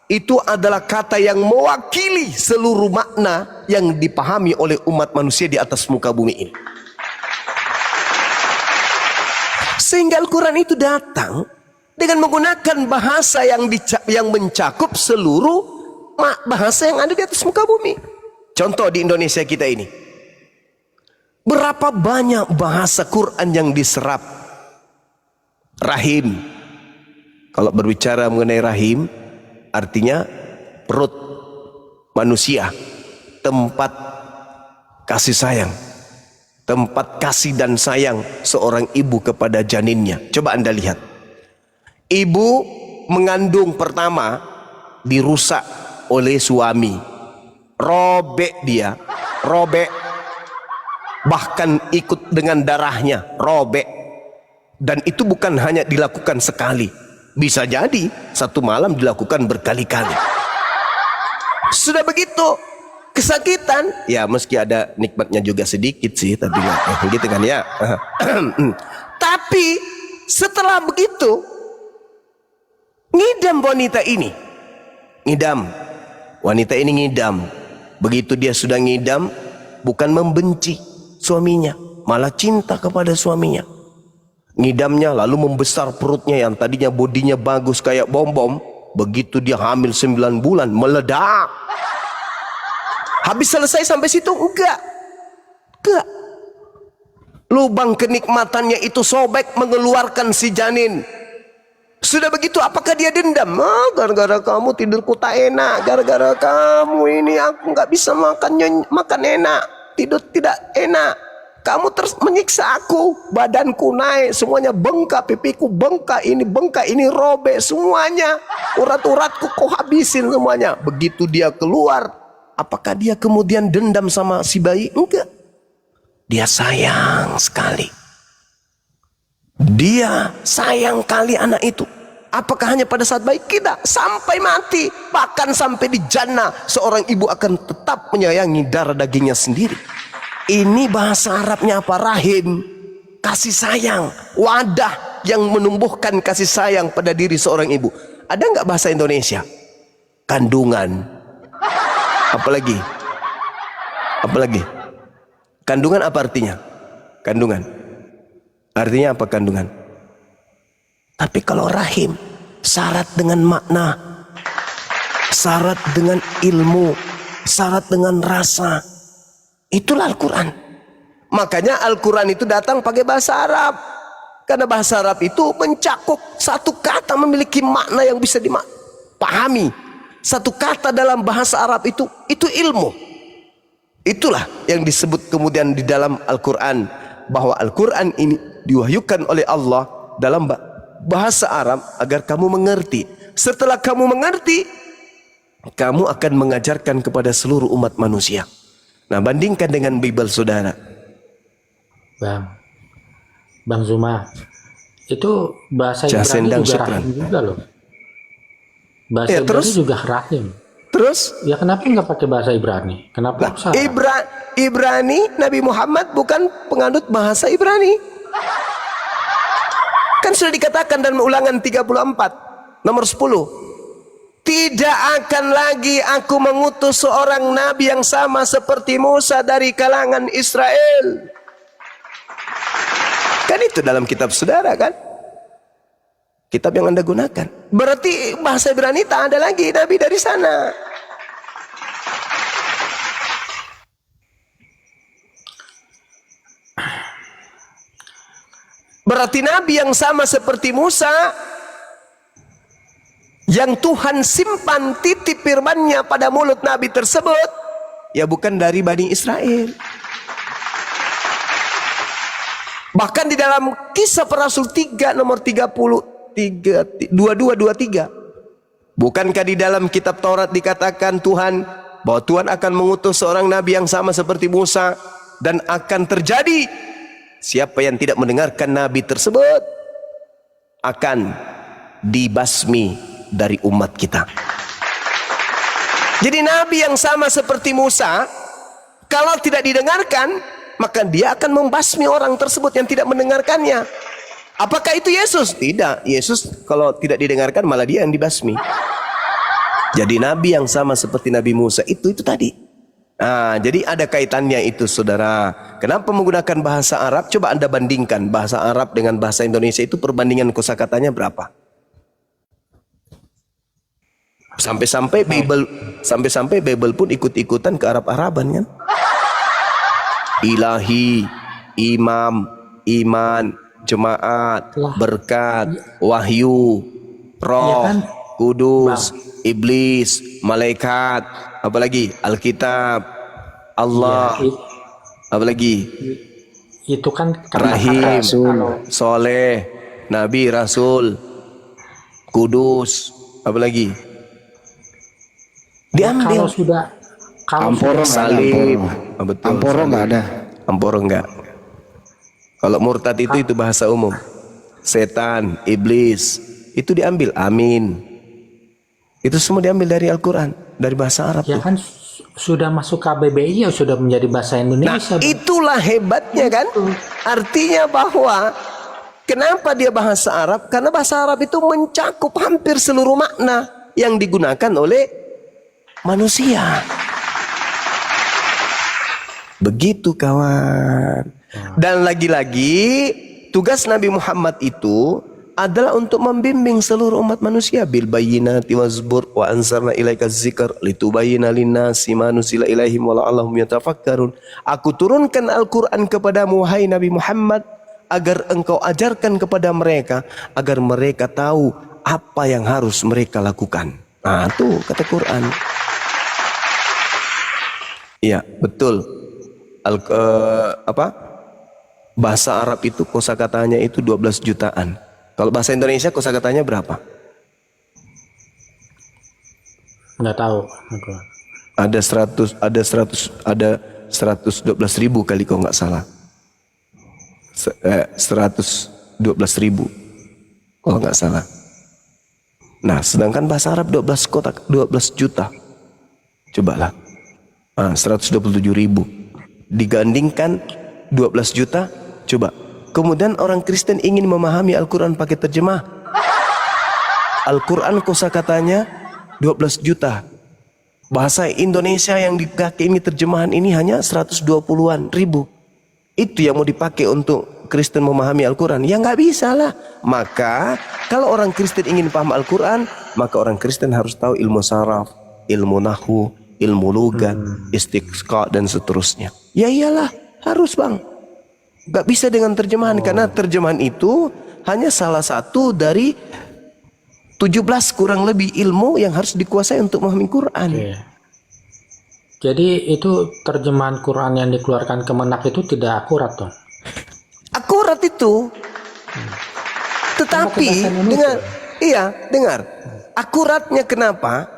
itu adalah kata yang mewakili seluruh makna yang dipahami oleh umat manusia di atas muka bumi ini. Sehingga Al-Quran itu datang dengan menggunakan bahasa yang mencakup seluruh bahasa yang ada di atas muka bumi. Contoh di Indonesia kita ini, berapa banyak bahasa Quran yang diserap. Rahim, kalau berbicara mengenai rahim, artinya perut manusia, tempat kasih sayang, tempat kasih dan sayang seorang ibu kepada janinnya. Coba Anda lihat, ibu mengandung pertama dirusak oleh suami. Robek dia, robek. Bahkan ikut dengan darahnya, robek. Dan itu bukan hanya dilakukan sekali. Bisa jadi satu malam dilakukan berkali-kali. Sudah begitu, kesakitan. Ya meski ada nikmatnya juga sedikit sih, tapi nggak gitu kan ya. Tapi setelah begitu, ngidam wanita ini. Ngidam. Wanita ini ngidam. Begitu dia sudah ngidam, bukan membenci suaminya, malah cinta kepada suaminya. Ngidamnya lalu membesar perutnya yang tadinya bodinya bagus kayak bom-bom. Begitu dia hamil 9 bulan, meledak. Habis selesai sampai situ? Enggak. Lubang kenikmatannya itu sobek mengeluarkan si janin. Sudah begitu, apakah dia dendam? Gara-gara kamu tidurku tak enak, gara-gara kamu ini aku nggak bisa makan enak, tidur tidak enak. Kamu terus menyiksa aku, badanku naik, semuanya bengkak, pipiku bengkak, ini robek semuanya, urat-uratku kau habisin semuanya. Begitu dia keluar, apakah dia kemudian dendam sama si bayi? Enggak. Dia sayang sekali. Dia sayang kali anak itu. Apakah hanya pada saat bayi? Tidak, sampai mati. Bahkan sampai di jannah, seorang ibu akan tetap menyayangi darah dagingnya sendiri. Ini bahasa Arabnya apa? Rahim, kasih sayang, wadah yang menumbuhkan kasih sayang pada diri seorang ibu. Ada nggak bahasa Indonesia? Kandungan. Apalagi? Kandungan apa artinya? Kandungan. Artinya apa kandungan? Tapi kalau rahim, syarat dengan makna, syarat dengan ilmu, syarat dengan rasa. Itulah Al-Quran. Makanya Al-Quran itu datang pakai bahasa Arab. Karena bahasa Arab itu mencakup satu kata memiliki makna yang bisa dipahami. Satu kata dalam bahasa Arab itu ilmu. Itulah yang disebut kemudian di dalam Al-Quran. Bahwa Al-Quran ini diwahyukan oleh Allah dalam bahasa Arab agar kamu mengerti. Setelah kamu mengerti, kamu akan mengajarkan kepada seluruh umat manusia. Nah, bandingkan dengan Bible saudara. Bang Zuma, itu bahasa Ibrani juga rahim juga loh. Bahasa ya, Ibrani terus? juga rahim. Terus? Ya kenapa nggak pakai bahasa Ibrani? Kenapa harus Arab? Ibrani, Nabi Muhammad bukan penganut bahasa Ibrani. Kan sudah dikatakan dalam Ulangan 34 nomor 10. Tidak akan lagi aku mengutus seorang nabi yang sama seperti Musa dari kalangan Israel. Kan itu dalam kitab saudara kan? Kitab yang Anda gunakan. Berarti bahasa Ibrani tak ada lagi nabi dari sana. Berarti nabi yang sama seperti Musa, yang Tuhan simpan titip firman-Nya pada mulut nabi tersebut, ya bukan dari Bani Israel. Bahkan di dalam Kisah Para Rasul 3 nomor 22-23, bukankah di dalam kitab Taurat dikatakan Tuhan bahwa Tuhan akan mengutus seorang nabi yang sama seperti Musa, dan akan terjadi siapa yang tidak mendengarkan nabi tersebut akan dibasmi dari umat kita. Jadi nabi yang sama seperti Musa, kalau tidak didengarkan, maka dia akan membasmi orang tersebut yang tidak mendengarkannya. Apakah itu Yesus? Tidak. Yesus kalau tidak didengarkan malah dia yang dibasmi. Jadi nabi yang sama seperti Nabi Musa itu tadi. Nah, jadi ada kaitannya itu saudara. Kenapa menggunakan bahasa Arab? Coba Anda bandingkan bahasa Arab dengan bahasa Indonesia, itu perbandingan kosakatanya berapa? Sampai-sampai Bible pun ikut-ikutan ke Arab-Araban kan? Ilahi, imam, iman, jemaat, berkat, wahyu, roh, ya kan? kudus, iblis, malaikat, apalagi Alkitab, Allah, Ya, apalagi itu kan Rahim, kalau Soleh, Nabi, Rasul, Kudus, apalagi Diambil. Kalau sudah Amporo nggak ada. Salib. Amporo, Betul. Amporo nggak ada. Amporo enggak. Kalau murtad itu bahasa umum. Setan, iblis, itu diambil. Amin. Itu semua diambil dari Al-Quran, dari bahasa Arab. ya tuh. kan sudah masuk KBBI ya sudah menjadi bahasa Nah, Indonesia. Bang. itulah hebatnya kan. Artinya bahwa kenapa dia bahasa Arab? Karena bahasa Arab itu mencakup hampir seluruh makna yang digunakan oleh manusia. Begitu kawan. Dan lagi-lagi tugas Nabi Muhammad itu adalah untuk membimbing seluruh umat manusia bil bayyinati wazbur wa anzalna ilaika dzikr litubayyana linnasi ma nuzila ilaihim wa la'allahum yatafakkarun. Aku turunkan Al-Qur'an kepadamu wahai Nabi Muhammad agar engkau ajarkan kepada mereka agar mereka tahu apa yang harus mereka lakukan. Nah, tuh kata Quran. Iya, betul. Bahasa Arab itu kosakatanya itu 12 jutaan. Kalau bahasa Indonesia kosakatanya berapa? Nggak tahu aku. Ada 112.000 kali kalau nggak salah. 112.000 kalau nggak salah. Nah, sedangkan bahasa Arab 12 juta. Cobalah. 127.000 digandingkan 12 juta. Coba. Kemudian orang Kristen ingin memahami Al-Quran pakai terjemah. Al-Quran kosakatanya 12 juta. Bahasa Indonesia yang dipakai ini terjemahan ini hanya 120-an ribu. Itu yang mau dipakai untuk Kristen memahami Al-Quran. Ya nggak bisa lah. Maka kalau orang Kristen ingin paham Al-Quran, maka orang Kristen harus tahu ilmu saraf, ilmu nahwu, ilmu lugat, istiqqa dan seterusnya. Ya iyalah, harus bang. Gak bisa dengan terjemahan karena terjemahan itu hanya salah satu dari 17 kurang lebih ilmu yang harus dikuasai untuk memahami Quran. Oke. Jadi itu terjemahan Quran yang dikeluarkan Kemenak itu tidak akurat dong. Akurat itu. Tetapi Sama ke bahasa Indonesia. dengar. Akuratnya kenapa?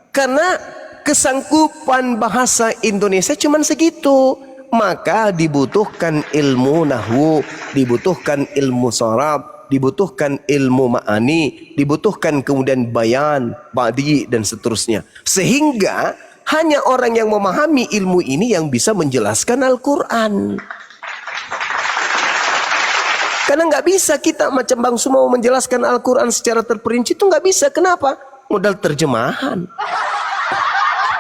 Karena kesanggupan bahasa Indonesia cuma segitu. Maka dibutuhkan ilmu nahwu, dibutuhkan ilmu saraf, dibutuhkan ilmu ma'ani, dibutuhkan kemudian bayan, badi dan seterusnya. Sehingga hanya orang yang memahami ilmu ini yang bisa menjelaskan Al-Quran. Karena nggak bisa kita macam Bang Sumo menjelaskan Al-Quran secara terperinci itu nggak bisa. Kenapa? Modal terjemahan.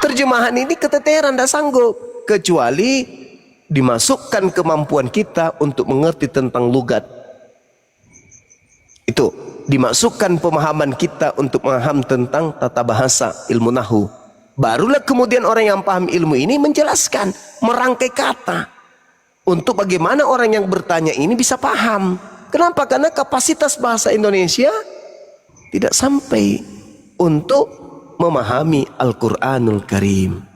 Terjemahan ini keteteran, tidak sanggup. Kecuali dimasukkan kemampuan kita untuk mengerti tentang lugat. Itu dimasukkan pemahaman kita untuk memaham tentang tata bahasa, ilmu nahwu. Barulah kemudian orang yang paham ilmu ini menjelaskan, merangkai kata untuk bagaimana orang yang bertanya ini bisa paham. Kenapa? Karena kapasitas bahasa Indonesia tidak sampai untuk memahami Al-Quranul Karim.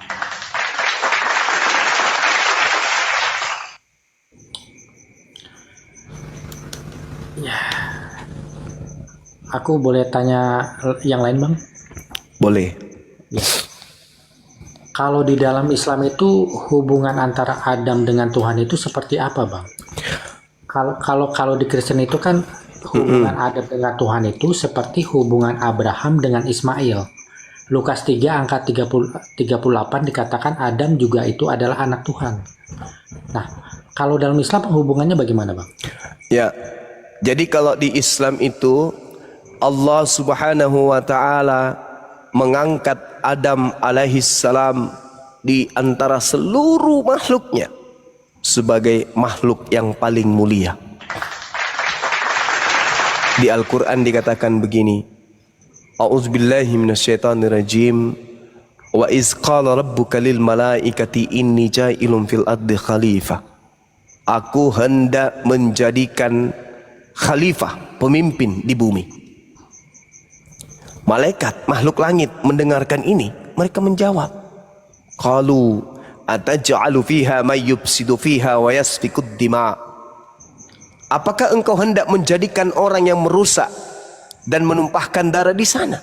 Aku boleh tanya yang lain bang? Boleh. Kalau di dalam Islam itu hubungan antara Adam dengan Tuhan itu seperti apa bang? Kalau di Kristen itu kan hubungan Adam dengan Tuhan itu seperti hubungan Abraham dengan Ismail. Lukas 3 angka 38 dikatakan Adam juga itu adalah anak Tuhan. Nah, kalau dalam Islam hubungannya bagaimana bang? Ya, jadi kalau di Islam itu Allah Subhanahu wa ta'ala mengangkat Adam alaihissalam di antara seluruh makhluknya sebagai makhluk yang paling mulia. Di Al-Quran dikatakan begini, A'udzubillahi minasyaitonirrajim, wa iz qala rabbuka lil malaikati inni ja'ilun fil ardi khalifah. Aku hendak menjadikan khalifah, pemimpin di bumi. Malaikat, makhluk langit mendengarkan ini, mereka menjawab, qalu ataj'alu fiha may yufsidu fiha wa yasfikud dima. Apakah engkau hendak menjadikan orang yang merusak dan menumpahkan darah di sana?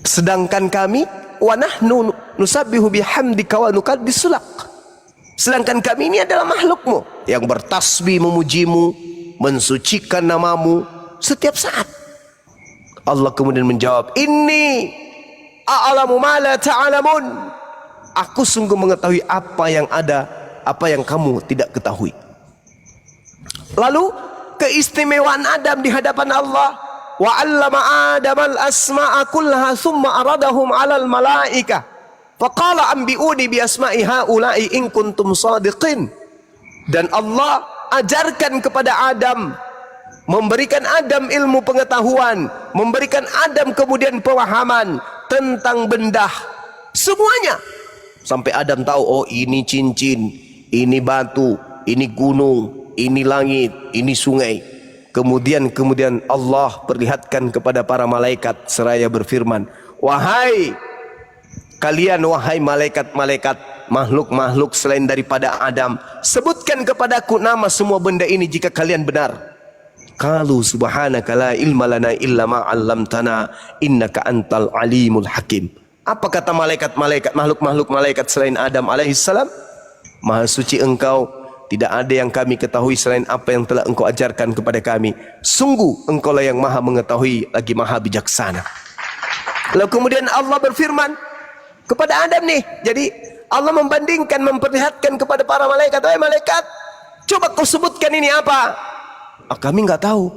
Sedangkan kami wa nahnu nusabbihu bihamdika wa nuqaddis lak. Sedangkan kami ini adalah makhlukmu yang bertasbih memujimu, mensucikan namamu setiap saat. Allah kemudian menjawab, inni a'lamu ma la ta'lamun. Aku sungguh mengetahui apa yang ada, apa yang kamu tidak ketahui. Lalu keistimewaan Adam di hadapan Allah, wa 'allama Adam al-asma'a kullaha thumma aradahum 'alal malaikah faqala anbi'uni bi asma'i haula'i in kuntum shadiqin. Dan Allah ajarkan kepada Adam, memberikan Adam ilmu pengetahuan, memberikan Adam kemudian pemahaman tentang benda semuanya, sampai Adam tahu, oh ini cincin, ini batu, ini gunung, ini langit, ini sungai. Kemudian Allah perlihatkan kepada para malaikat seraya berfirman, wahai kalian, wahai malaikat-malaikat, makhluk-makhluk selain daripada Adam, sebutkan kepadaku nama semua benda ini jika kalian benar. Qalu subhanaka la ilma lana illa ma 'allamtana innaka antal alimul hakim. Apa kata malaikat-malaikat, makhluk-makhluk malaikat selain Adam alaihissalam? Maha suci engkau, tidak ada yang kami ketahui selain apa yang telah engkau ajarkan kepada kami. Sungguh engkau lah yang maha mengetahui lagi maha bijaksana. Lalu kemudian Allah berfirman kepada Adam nih. Jadi Allah membandingkan, memperlihatkan kepada para malaikat, wahai malaikat, coba kau sebutkan ini apa? Kami nggak tahu.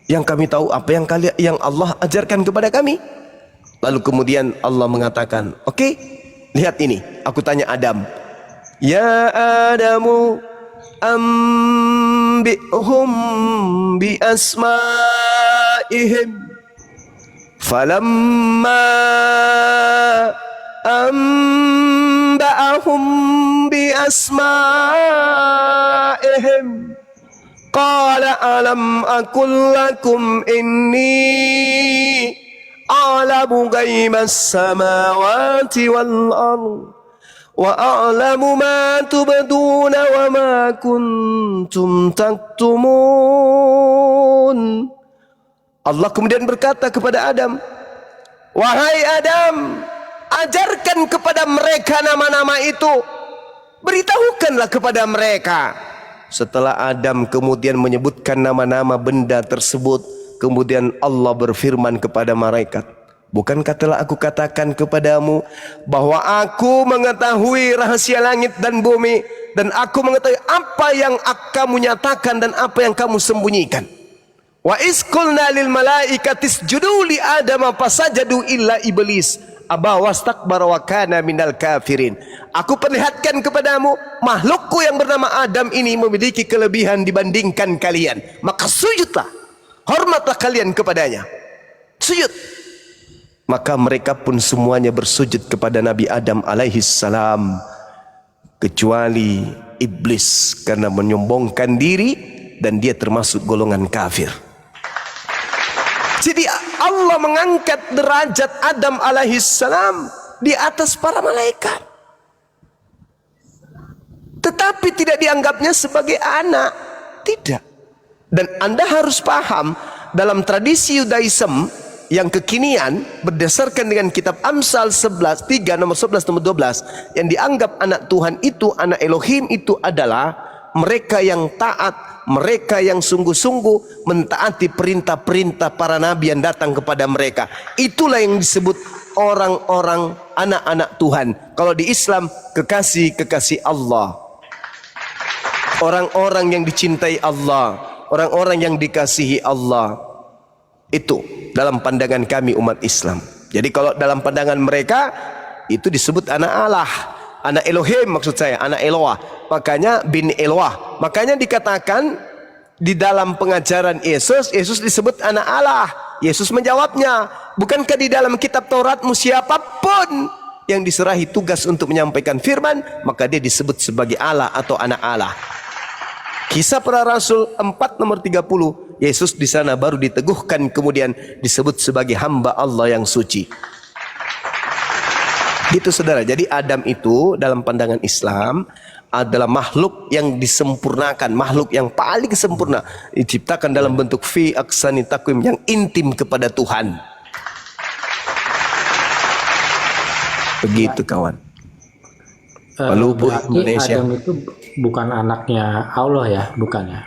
Yang kami tahu apa yang Allah ajarkan kepada kami. Lalu kemudian Allah mengatakan, oke, lihat ini, aku tanya Adam, ya Adamu ambi'hum bi asma'ihim. Falamma amba'ahum bi asma'ihim qala alam aqul lakum inni a'lamu ghaibas samawati wal ardh wa a'lamu ma tubduna wa ma kuntum taktumun. Allah kemudian berkata kepada Adam, wahai Adam, ajarkan kepada mereka nama-nama itu, beritahukanlah kepada mereka. Setelah Adam kemudian menyebutkan nama-nama benda tersebut, kemudian Allah berfirman kepada malaikat, bukankah telah aku katakan kepadamu bahwa aku mengetahui rahasia langit dan bumi, dan aku mengetahui apa yang kamu nyatakan dan apa yang kamu sembunyikan. Wa isqulna lil malaikati isjudu li adama fasajadu illa iblis aba wastakbara wa kana minal kafirin. Aku perlihatkan kepadamu, makhlukku yang bernama Adam ini memiliki kelebihan dibandingkan kalian, maka sujudlah, hormatlah kalian kepadanya, sujud. Maka mereka pun semuanya bersujud kepada Nabi Adam alaihissalam, kecuali iblis karena menyombongkan diri dan dia termasuk golongan kafir. Jadi Allah mengangkat derajat Adam alaihissalam di atas para malaikat, tetapi tidak dianggapnya sebagai anak, tidak. Dan Anda harus paham, dalam tradisi Yudaism yang kekinian berdasarkan dengan kitab Amsal 11 3 nomor 11 nomor 12, yang dianggap anak Tuhan itu, anak Elohim itu adalah mereka yang taat, mereka yang sungguh-sungguh mentaati perintah-perintah para nabi yang datang kepada mereka. Itulah yang disebut orang-orang anak-anak Tuhan. Kalau di Islam, kekasih-kekasih Allah, orang-orang yang dicintai Allah, orang-orang yang dikasihi Allah. Itu dalam pandangan kami umat Islam. Jadi kalau dalam pandangan mereka itu disebut anak Allah, anak Elohim, maksud saya anak Eloah, makanya bin Eloah. Makanya dikatakan di dalam pengajaran Yesus, Yesus disebut anak Allah. Yesus menjawabnya, bukankah di dalam kitab Tauratmu siapapun yang diserahi tugas untuk menyampaikan firman, maka dia disebut sebagai Allah atau anak Allah. Kisah Para Rasul 4 nomor 30, Yesus di sana baru diteguhkan, kemudian disebut sebagai hamba Allah yang suci. Itu saudara. Jadi Adam itu dalam pandangan Islam adalah makhluk yang disempurnakan, makhluk yang paling sempurna, diciptakan dalam bentuk fi aksani takwim, yang intim kepada Tuhan. Begitu kawan. Eh, Maluku, berarti Indonesia. Adam itu bukan anaknya Allah ya, bukan ya,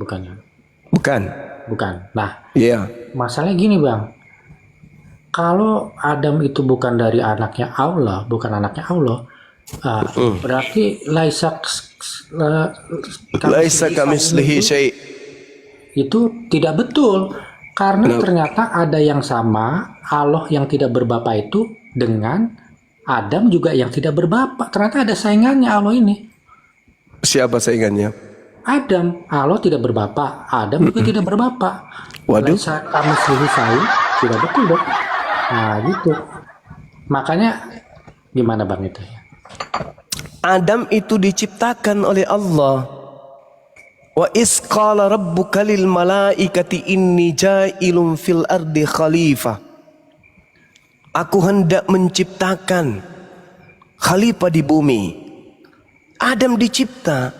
Bukan. bukan. Nah, Iya. masalahnya gini bang, kalau Adam itu bukan dari anaknya Allah, berarti Laisa kamislihi syai'. itu tidak betul, karena ternyata ada yang sama Allah yang tidak berbapa itu dengan Adam juga yang tidak berbapa. Ternyata ada saingannya Allah ini. Siapa saingannya? Adam, Allah tidak berbapa, Adam juga tidak berbapa. Waduh. Laisa kamitslihi syai', tidak betul dong. Nah gitu. Makanya gimana bang itu ya? Adam itu diciptakan oleh Allah. Wa is qala rabbuka lil malaikati inni ja'ilun fil ardi khalifah. Aku hendak menciptakan khalifah di bumi. Adam dicipta.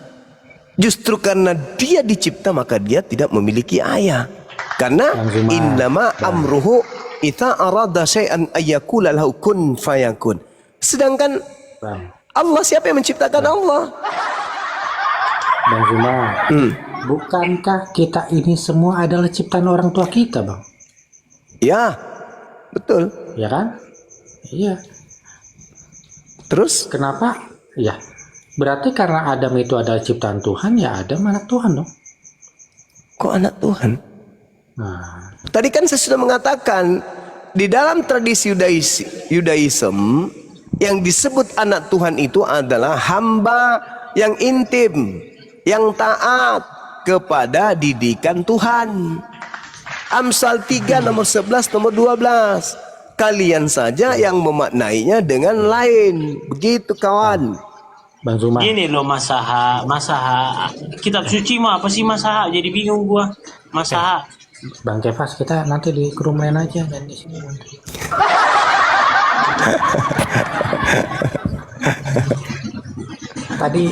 Justru karena dia dicipta maka dia tidak memiliki ayah. Karena innama amruhu idza arada syai'an ayyakula lahu kun fayakun. Sedangkan Bang, Allah, siapa yang menciptakan Allah? Bang Zuma, bukankah kita ini semua adalah ciptaan orang tua kita bang? Ya, betul. Ya kan? Iya. Terus Kenapa? Ya, berarti karena Adam itu adalah ciptaan Tuhan, ya Adam anak Tuhan dong. kok anak Tuhan? Nah, Tadi kan saya sudah mengatakan di dalam tradisi Yudaism yang disebut anak Tuhan itu adalah hamba yang intim, yang taat kepada didikan Tuhan. Amsal 3 nomor 11 nomor 12. Kalian saja yang memaknainya dengan lain. Begitu kawan. Bang Zuma, Gini loh Masaha, kitab suci mah apa sih Masaha? Jadi bingung gua. Masaha. Bang Kefas, kita nanti di room lain aja dan di sini nanti. Tadi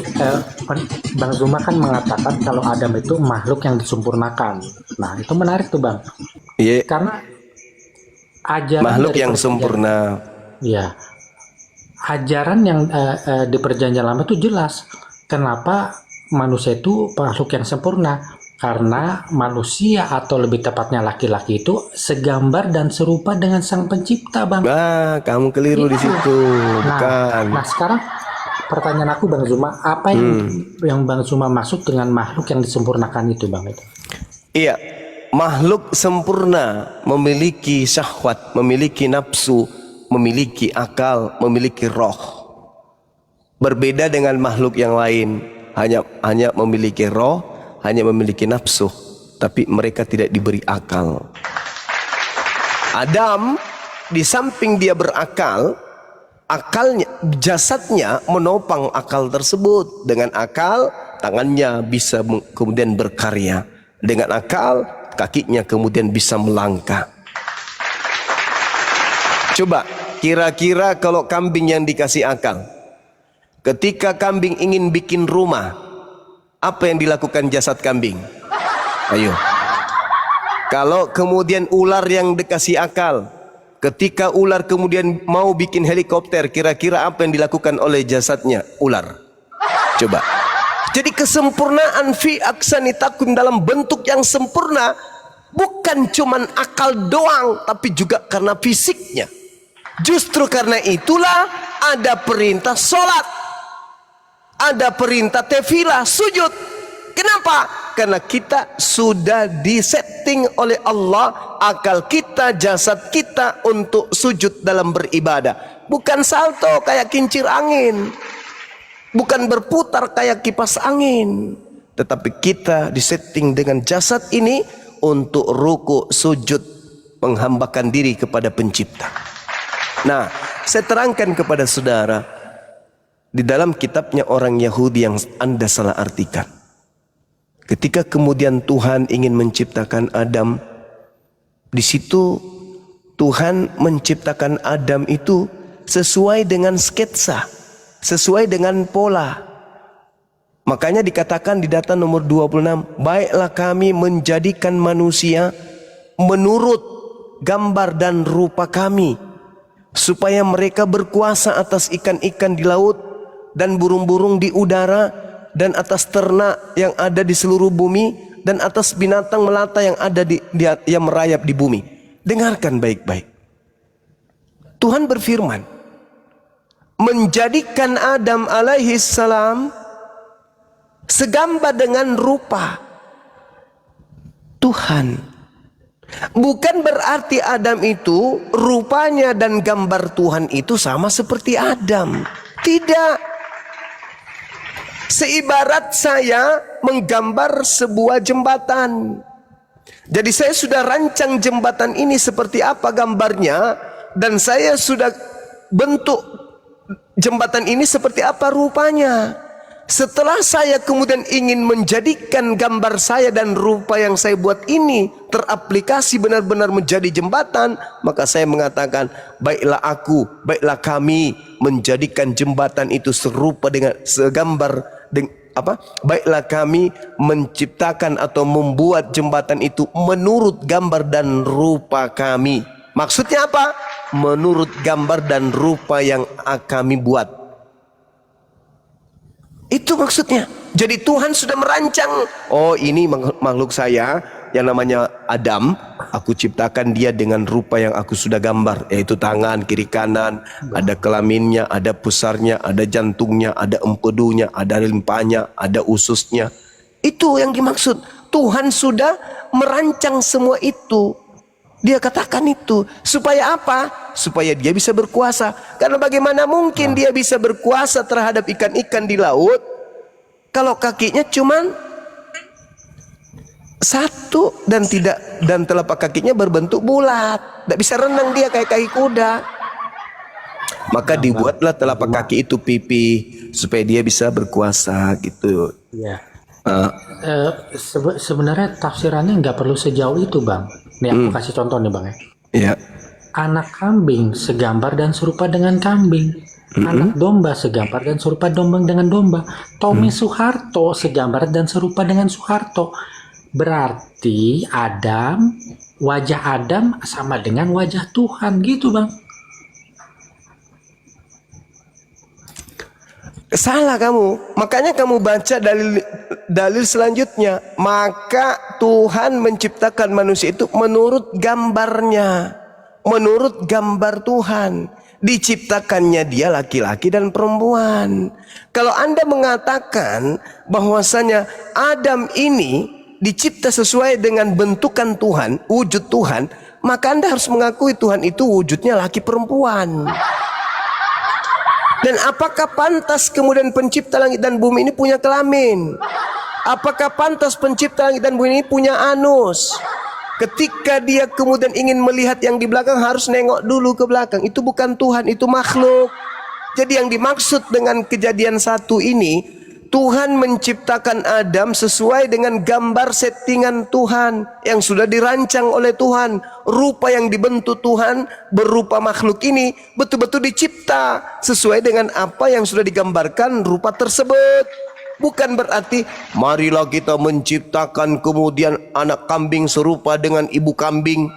Bang Zuma kan mengatakan kalau Adam itu makhluk yang disempurnakan. Nah, itu menarik tuh Bang. Iya, Karena ajaran makhluk dari yang perjanjian- sempurna. Ya, ajaran yang di perjanjian lama itu jelas. Kenapa manusia itu makhluk yang sempurna? Karena manusia atau lebih tepatnya laki-laki itu segambar dan serupa dengan sang pencipta, Bang. Ah, kamu keliru di situ. Bukan. Nah, sekarang pertanyaan aku Bang Zuma, apa yang Bang Zuma maksud dengan makhluk yang disempurnakan itu, Bang? Itu? Iya, makhluk sempurna memiliki syahwat, memiliki nafsu, memiliki akal, memiliki roh. Berbeda dengan makhluk yang lain, hanya memiliki roh, hanya memiliki nafsu, tapi mereka tidak diberi akal. Adam di samping dia berakal, akalnya, jasadnya menopang akal tersebut. Dengan akal, tangannya bisa kemudian berkarya. Dengan akal, kakinya kemudian bisa melangkah. Coba, kira-kira kalau kambing yang dikasih akal, ketika kambing ingin bikin rumah, apa yang dilakukan jasad kambing? Ayo. Kalau kemudian ular yang dikasih akal, ketika ular kemudian mau bikin helikopter, kira-kira apa yang dilakukan oleh jasadnya ular? Coba. Jadi kesempurnaan fi aksani takwim dalam bentuk yang sempurna bukan cuman akal doang, tapi juga karena fisiknya. Justru karena itulah ada perintah sholat, ada perintah tefilah, sujud. Kenapa? Karena kita sudah disetting oleh Allah akal kita, jasad kita untuk sujud dalam beribadah. Bukan salto kayak kincir angin, bukan berputar kayak kipas angin, tetapi kita disetting dengan jasad ini untuk ruku, sujud, menghambakan diri kepada pencipta. Nah, saya terangkan kepada saudara, di dalam kitabnya orang Yahudi yang Anda salah artikan, ketika kemudian Tuhan ingin menciptakan Adam, di situ Tuhan menciptakan Adam itu sesuai dengan sketsa, sesuai dengan pola. Makanya dikatakan di data nomor 26, baiklah kami menjadikan manusia menurut gambar dan rupa kami, supaya mereka berkuasa atas ikan-ikan di laut dan burung-burung di udara dan atas ternak yang ada di seluruh bumi dan atas binatang melata yang ada yang merayap di bumi. Dengarkan baik-baik. Tuhan berfirman, menjadikan Adam alaihi salam segambar dengan rupa Tuhan. Bukan berarti Adam itu rupanya dan gambar Tuhan itu sama seperti Adam. Tidak. Seibarat saya menggambar sebuah jembatan. Jadi saya sudah rancang jembatan ini seperti apa gambarnya, dan saya sudah bentuk jembatan ini seperti apa rupanya. Setelah saya kemudian ingin menjadikan gambar saya dan rupa yang saya buat ini teraplikasi benar-benar menjadi jembatan, maka saya mengatakan, baiklah aku, baiklah kami menjadikan jembatan itu serupa dengan segambar baiklah kami menciptakan atau membuat jembatan itu menurut gambar dan rupa kami. Maksudnya apa? Menurut gambar dan rupa yang kami buat. Itu maksudnya. Jadi Tuhan sudah merancang, oh ini makhluk saya yang namanya Adam, aku ciptakan dia dengan rupa yang aku sudah gambar, yaitu tangan kiri kanan, ada kelaminnya, ada pusarnya, ada jantungnya, ada empedunya, ada limpahnya, ada ususnya. Itu yang dimaksud. Tuhan sudah merancang semua itu. Dia katakan itu supaya apa? Supaya dia bisa berkuasa. Karena bagaimana mungkin dia bisa berkuasa terhadap ikan-ikan di laut kalau kakinya cuman satu dan telapak kakinya berbentuk bulat. Tidak bisa renang dia kayak kaki kuda. Maka dibuatlah telapak kaki itu pipi supaya dia bisa berkuasa gitu. Ya. Sebenarnya tafsirannya nggak perlu sejauh itu, Bang. Nih aku kasih contoh nih, Bang ya. Iya. Anak kambing segambar dan serupa dengan kambing. Anak domba segambar dan serupa domba dengan domba. Tommy Soeharto segambar dan serupa dengan Soeharto. Berarti wajah Adam sama dengan wajah Tuhan gitu, Bang. Salah kamu. Makanya kamu baca dalil selanjutnya. Maka Tuhan menciptakan manusia itu menurut gambarnya, menurut gambar Tuhan. Diciptakannya dia laki-laki dan perempuan. Kalau Anda mengatakan bahwasanya Adam ini dicipta sesuai dengan bentukan Tuhan, wujud Tuhan, maka Anda harus mengakui Tuhan itu wujudnya laki perempuan. Dan apakah pantas kemudian pencipta langit dan bumi ini punya kelamin? Apakah pantas pencipta langit dan bumi ini punya anus? Ketika dia kemudian ingin melihat yang di belakang harus nengok dulu ke belakang. Itu bukan Tuhan, itu makhluk. Jadi yang dimaksud dengan kejadian 1 ini, Tuhan menciptakan Adam sesuai dengan gambar settingan Tuhan yang sudah dirancang oleh Tuhan. Rupa yang dibentuk Tuhan berupa makhluk ini betul-betul dicipta sesuai dengan apa yang sudah digambarkan rupa tersebut. Bukan berarti marilah kita menciptakan kemudian anak kambing serupa dengan ibu kambing.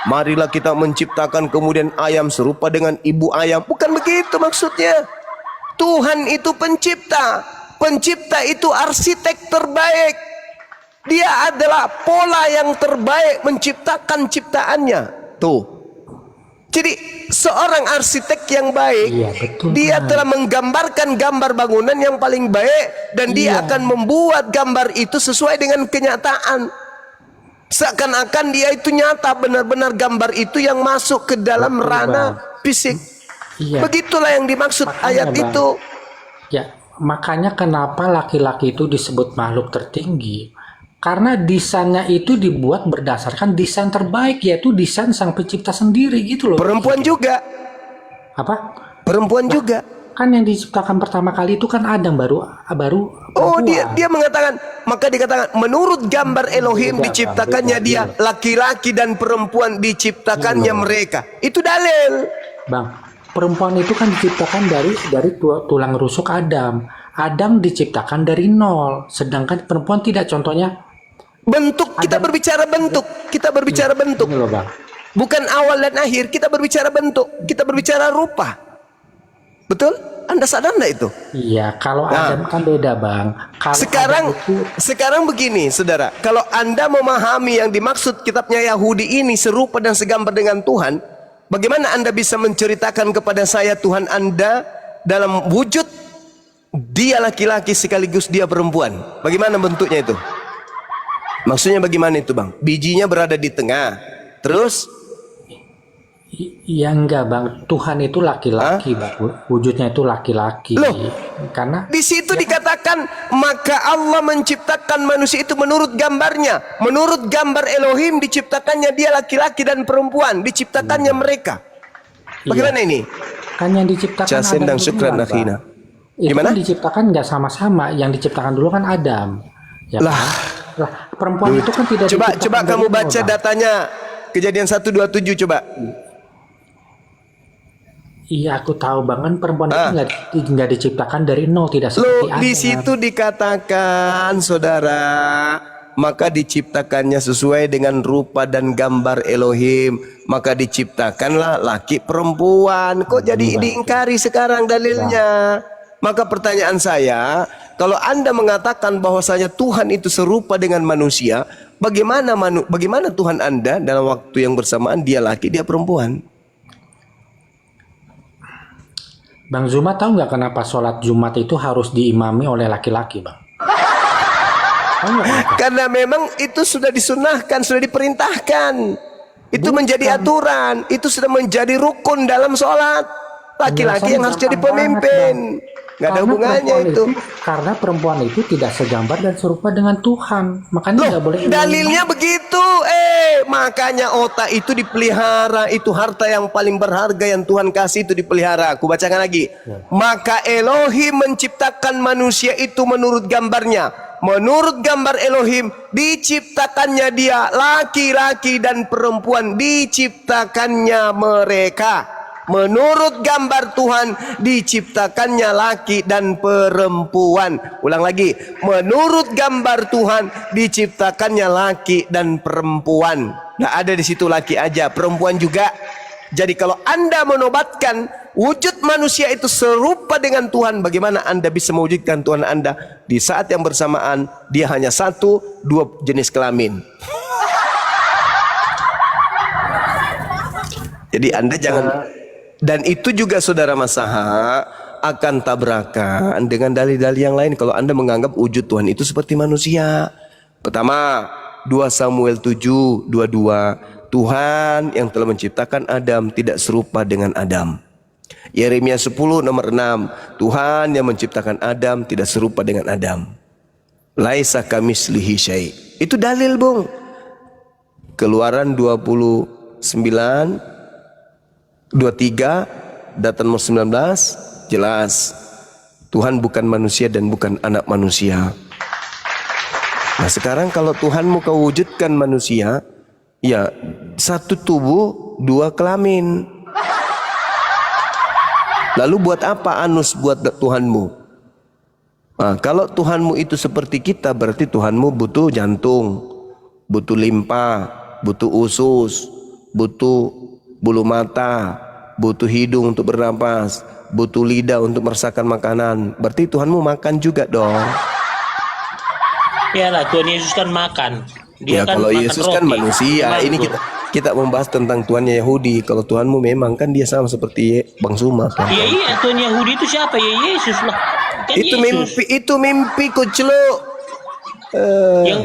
Marilah kita menciptakan kemudian ayam serupa dengan ibu ayam. Bukan begitu maksudnya. Tuhan itu pencipta. Pencipta itu arsitek terbaik. Dia adalah pola yang terbaik menciptakan ciptaannya. Tuh. Jadi seorang arsitek yang baik, dia telah menggambarkan gambar bangunan yang paling baik, dan dia akan membuat gambar itu sesuai dengan kenyataan. Seakan-akan dia itu nyata, benar-benar gambar itu yang masuk ke dalam ranah fisik. Begitulah yang dimaksud ayat itu. Ya, makanya kenapa laki-laki itu disebut makhluk tertinggi. Karena desainnya itu dibuat berdasarkan desain terbaik, yaitu desain sang pencipta sendiri gitu loh. Perempuan juga. Apa? Perempuan juga. Kan yang diciptakan pertama kali itu kan Adam baru. Oh, dia mengatakan, maka dikatakan menurut gambar Elohim diciptakannya dia, laki-laki dan perempuan diciptakannya mereka. Itu dalil. Bang, perempuan itu kan diciptakan dari tulang rusuk Adam. Adam diciptakan dari nol, sedangkan perempuan tidak. Contohnya bentuk, kita berbicara bentuk. Kita berbicara bentuk. Ini loh, Bang. Bukan awal dan akhir, kita berbicara bentuk, kita berbicara rupa. Betul? Anda sadar enggak itu? Iya, kalau Adam kan beda, Bang. Kalau Sekarang Adam itu, sekarang begini, Saudara. Kalau Anda memahami yang dimaksud kitabnya Yahudi ini serupa dan segambar dengan Tuhan, bagaimana Anda bisa menceritakan kepada saya Tuhan Anda dalam wujud dia laki-laki sekaligus dia perempuan? Bagaimana bentuknya itu? Maksudnya bagaimana itu, Bang? Bijinya berada di tengah. Terus ya enggak, Bang. Tuhan itu laki-laki, Bang. Wujudnya itu laki-laki. Loh, Karena di situ dikatakan maka Allah menciptakan manusia itu menurut gambarnya. Menurut gambar Elohim diciptakannya dia laki-laki dan perempuan, diciptakannya mereka. Bagaimana ini? kan yang diciptakan Jasen Adam dan syukran duluan, Bang. akhina. Itu Gimana? kan diciptakan nggak sama-sama. Yang diciptakan dulu kan Adam. Ya Lah. kan? Lah, perempuan itu kan tidak Coba diciptakan kamu dari baca nol, Bang. datanya Kejadian 1:27 coba. Iya, aku tahu, Bang, kan perempuan itu nggak diciptakan dari nol, tidak seperti Loh, di Adam. situ dikatakan, saudara, maka diciptakannya sesuai dengan rupa dan gambar Elohim, maka diciptakanlah laki perempuan. Kok jadi diingkari sekarang dalilnya? Maka pertanyaan saya, kalau Anda mengatakan bahwasanya Tuhan itu serupa dengan manusia, bagaimana Tuhan Anda dalam waktu yang bersamaan dia laki, dia perempuan? Bang Zuma tahu nggak kenapa sholat Jumat itu harus diimami oleh laki-laki, Bang? Tahu nggak kenapa? Karena memang itu sudah disunahkan, sudah diperintahkan. Itu menjadi aturan, itu sudah menjadi rukun dalam sholat. Laki-laki yang harus jadi pemimpin. Nggak ada hubungannya itu. Karena perempuan itu tidak segambar dan serupa dengan Tuhan. Makanya nggak boleh. Dalilnya begitu. Makanya otak itu dipelihara. Itu harta yang paling berharga yang Tuhan kasih itu dipelihara. Aku bacakan lagi. Maka Elohim menciptakan manusia itu menurut gambarnya. Menurut gambar Elohim diciptakannya dia laki-laki dan perempuan, diciptakannya mereka. Menurut gambar Tuhan diciptakannya laki dan perempuan. Ulang lagi. Menurut gambar Tuhan diciptakannya laki dan perempuan. Nggak ada di situ laki aja, perempuan juga. Jadi kalau Anda menobatkan wujud manusia itu serupa dengan Tuhan, bagaimana Anda bisa mewujudkan Tuhan Anda di saat yang bersamaan dia hanya dua jenis kelamin? Jadi Anda jangan. Dan itu juga saudara Masaha akan tabrakan dengan dalil-dalil yang lain kalau Anda menganggap wujud Tuhan itu seperti manusia. Pertama, 2 Samuel 7:22, Tuhan yang telah menciptakan Adam tidak serupa dengan Adam. Yeremia 10 nomor 6, Tuhan yang menciptakan Adam tidak serupa dengan Adam. Laisa kamislihi syai'. Itu dalil, Bung. Keluaran 23 data nomor 19 jelas Tuhan bukan manusia dan bukan anak manusia. Nah sekarang kalau Tuhan mau kau wujudkan manusia, ya satu tubuh dua kelamin. Lalu buat apa anus buat Tuhanmu? Nah, kalau Tuhanmu itu seperti kita, berarti Tuhanmu butuh jantung, butuh limpa, butuh usus, butuh bulu mata, butuh hidung untuk bernapas, butuh lidah untuk merasakan makanan. Berarti Tuhanmu makan juga dong. Iyalah, Tuhan Yesus kan makan. Ya Dia kan kalau makan Yesus roti. kan manusia. Gimana Ini tuh? kita membahas tentang Tuhannya Yahudi. Kalau Tuhanmu memang kan dia sama seperti Bang Suma kan. Iya, Tuhan Yahudi itu siapa? Ya Yesus lah. Kan Itu mimpi kucluk.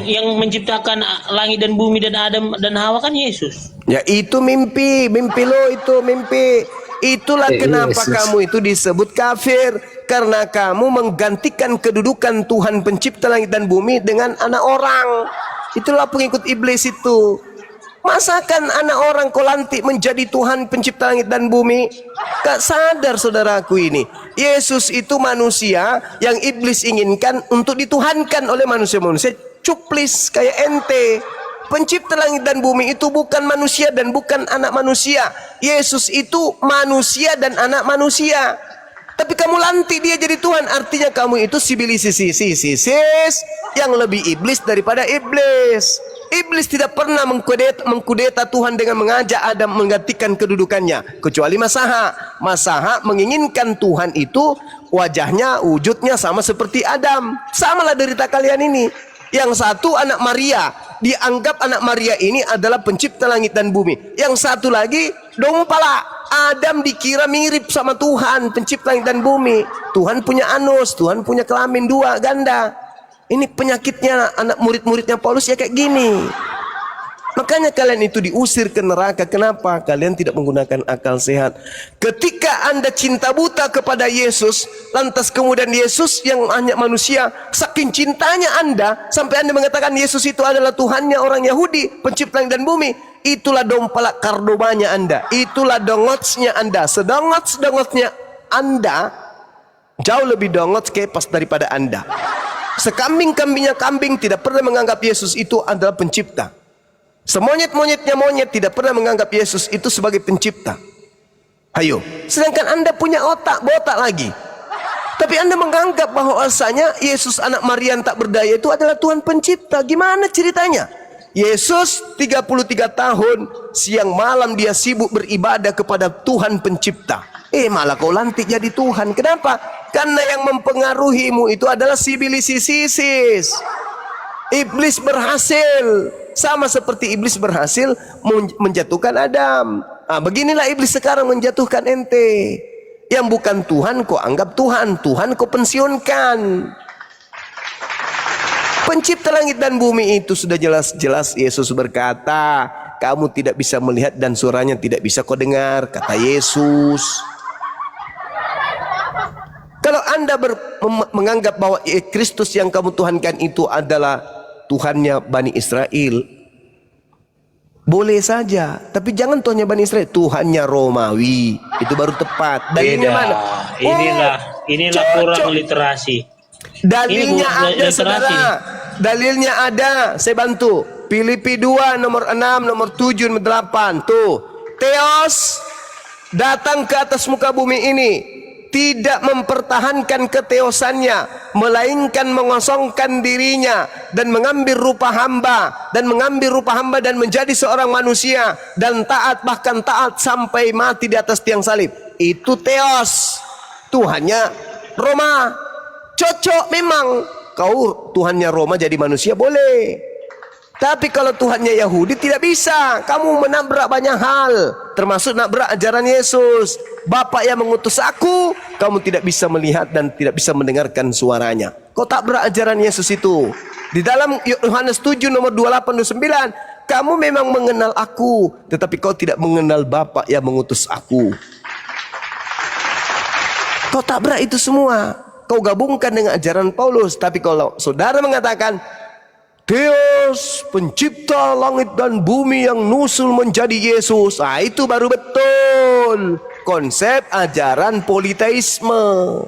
yang menciptakan langit dan bumi dan Adam dan Hawa kan Yesus. Ya itu mimpi lo itu mimpi. Itulah kenapa kamu itu disebut kafir, karena kamu menggantikan kedudukan Tuhan pencipta langit dan bumi dengan anak orang. Itulah pengikut iblis itu. Masakan anak orang kau lantik menjadi Tuhan pencipta langit dan bumi? Gak sadar saudaraku ini. Yesus itu manusia yang iblis inginkan untuk dituhankan oleh manusia-manusia cuplis kayak ente. Pencipta langit dan bumi itu bukan manusia dan bukan anak manusia. Yesus itu manusia dan anak manusia. Tapi kamu lantik dia jadi Tuhan, artinya kamu itu sibilisisisis yang lebih iblis daripada iblis. Iblis tidak pernah mengkudeta Tuhan dengan mengajak Adam menggantikan kedudukannya, kecuali Masaha. Masaha menginginkan Tuhan itu wajahnya, wujudnya sama seperti Adam. Samalah derita kalian ini. Yang satu anak Maria, dianggap anak Maria ini adalah pencipta langit dan bumi. Yang satu lagi dompala. Adam dikira mirip sama Tuhan, pencipta langit dan bumi. Tuhan punya anus, Tuhan punya kelamin dua, ganda. Ini penyakitnya anak murid-muridnya Paulus ya kayak gini. Makanya kalian itu diusir ke neraka. Kenapa? Kalian tidak menggunakan akal sehat. Ketika Anda cinta buta kepada Yesus, lantas kemudian Yesus yang hanya manusia, saking cintanya Anda, sampai Anda mengatakan Yesus itu adalah Tuhannya orang Yahudi, pencipta langit dan bumi. Itulah dompalak kardobanya Anda. Itulah dongotsnya Anda. Sedongots-dongotnya Anda, jauh lebih dongots kepas daripada Anda. Sekambing-kambingnya kambing tidak pernah menganggap Yesus itu adalah pencipta. Semonyet-monyetnya monyet tidak pernah menganggap Yesus itu sebagai pencipta. Ayo, sedangkan Anda punya otak botak lagi. Tapi Anda menganggap bahwasanya Yesus anak Maria tak berdaya itu adalah Tuhan pencipta. Gimana ceritanya? Yesus 33 tahun siang malam dia sibuk beribadah kepada Tuhan pencipta. Malah kau lantik jadi Tuhan. Kenapa? Karena yang mempengaruhimu itu adalah sibilisisis. Iblis berhasil. Sama seperti iblis berhasil menjatuhkan Adam. Beginilah iblis sekarang menjatuhkan ente. Yang bukan Tuhan kau anggap Tuhan. Tuhan kau pensiunkan. Pencipta langit dan bumi itu sudah jelas-jelas Yesus berkata, kamu tidak bisa melihat dan suaranya tidak bisa kau dengar, kata Yesus. Kalau Anda menganggap bahwa Kristus yang kamu tuhankan itu adalah Tuhannya Bani Israel, boleh saja, tapi jangan Tuhannya Bani Israel, Tuhannya Romawi, itu baru tepat. Dalilnya Beda. mana? Inilah kurang literasi. Dalilnya Ini ada, literasi. saudara. Dalilnya ada. Saya bantu. Filipi 2 nomor 6, nomor 7, nomor 8. Tuh. Theos datang ke atas muka bumi ini. Tidak mempertahankan keteosannya, melainkan mengosongkan dirinya dan mengambil rupa hamba dan menjadi seorang manusia dan taat, bahkan taat sampai mati di atas tiang salib. Itu Theos. Tuhannya Roma. Cocok memang. Kau Tuhannya Roma jadi manusia boleh. Tapi kalau Tuhannya Yahudi tidak bisa. Kamu menabrak banyak hal, termasuk nabrak ajaran Yesus. Bapa yang mengutus aku, kamu tidak bisa melihat dan tidak bisa mendengarkan suaranya. Kau tabrak ajaran Yesus itu. Di dalam Yohanes 7 nomor 28-29, kamu memang mengenal aku, tetapi kau tidak mengenal Bapa yang mengutus aku. Kau tabrak itu semua. Kau gabungkan dengan ajaran Paulus. Tapi kalau saudara mengatakan Theos, pencipta langit dan bumi yang nusul menjadi Yesus, itu baru betul konsep ajaran politeisme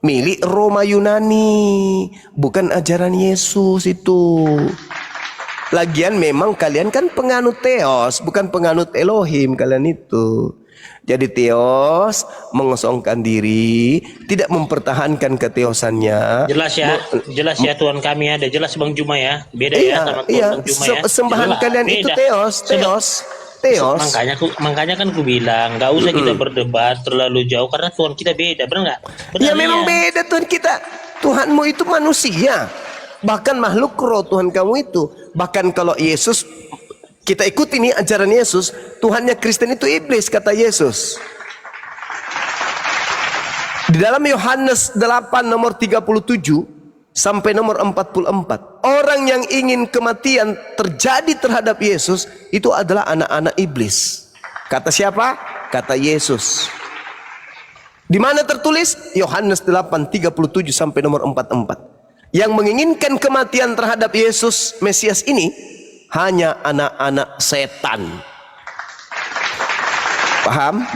milik Roma Yunani, bukan ajaran Yesus itu. Lagian memang kalian kan penganut Theos, bukan penganut Elohim kalian itu. Jadi Theos mengosongkan diri, tidak mempertahankan keteosannya. Jelas ya Tuhan kami ada. Jelas Bang Juma ya. Beda ya sama Tuhan Bang Juma ya. Sembahan Jelas, kalian beda. itu Theos. Makanya kan ku bilang nggak usah kita berdebat terlalu jauh karena Tuhan kita beda, benar nggak? Ya memang beda Tuhan kita. Tuhanmu itu manusia, bahkan makhluk roh Tuhan kamu itu. Bahkan kalau Yesus, kita ikuti nih ajaran Yesus, Tuhannya Kristen itu iblis, kata Yesus. Di dalam Yohanes 8 nomor 37 sampai nomor 44, orang yang ingin kematian terjadi terhadap Yesus itu adalah anak-anak iblis. Kata siapa? Kata Yesus. Di mana tertulis? Yohanes 8 37 sampai nomor 44. Yang menginginkan kematian terhadap Yesus Mesias ini hanya anak-anak setan. Paham?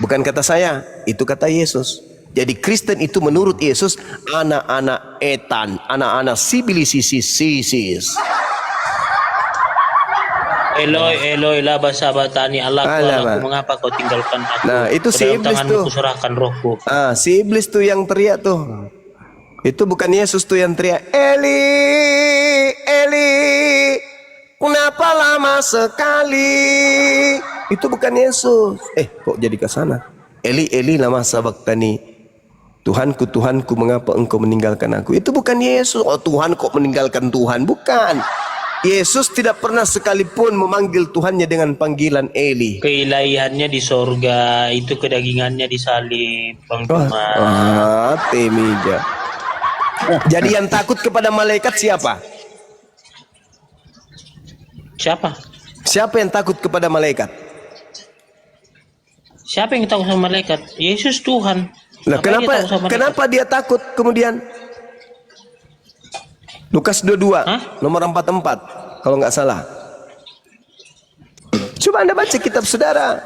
Bukan kata saya, itu kata Yesus. Jadi Kristen itu menurut Yesus anak-anak etan, anak-anak sibilisisis. Eloi, Eloi, lama sabatani Allah, Alamak. mengapa kau tinggalkan aku? Nah, itu Ke si dalam iblis tanganmu tuh. kuserahkan rohku. Si iblis tuh yang teriak tuh. Itu bukan Yesus tuh yang teriak, Eli, Eli, kenapa lama sekali? Itu bukan Yesus. Kok jadi ke sana? Eli, Eli, lama sabaktani. Tuhanku, Tuhanku, mengapa engkau meninggalkan aku? Itu bukan Yesus. Oh, Tuhan kok meninggalkan Tuhan? Bukan. Yesus tidak pernah sekalipun memanggil Tuhannya dengan panggilan Eli. Keilahiannya di sorga, itu kedagingannya disalib, Bang Juma. Temija. Jadi yang takut kepada malaikat siapa? Siapa? Siapa yang takut kepada malaikat? Siapa yang takut sama malaikat? Yesus Tuhan. Nah, Apa dia takut sama malaikat? kenapa dia takut kemudian? Lukas 22 nomor 44 kalau nggak salah. Coba Anda baca kitab saudara.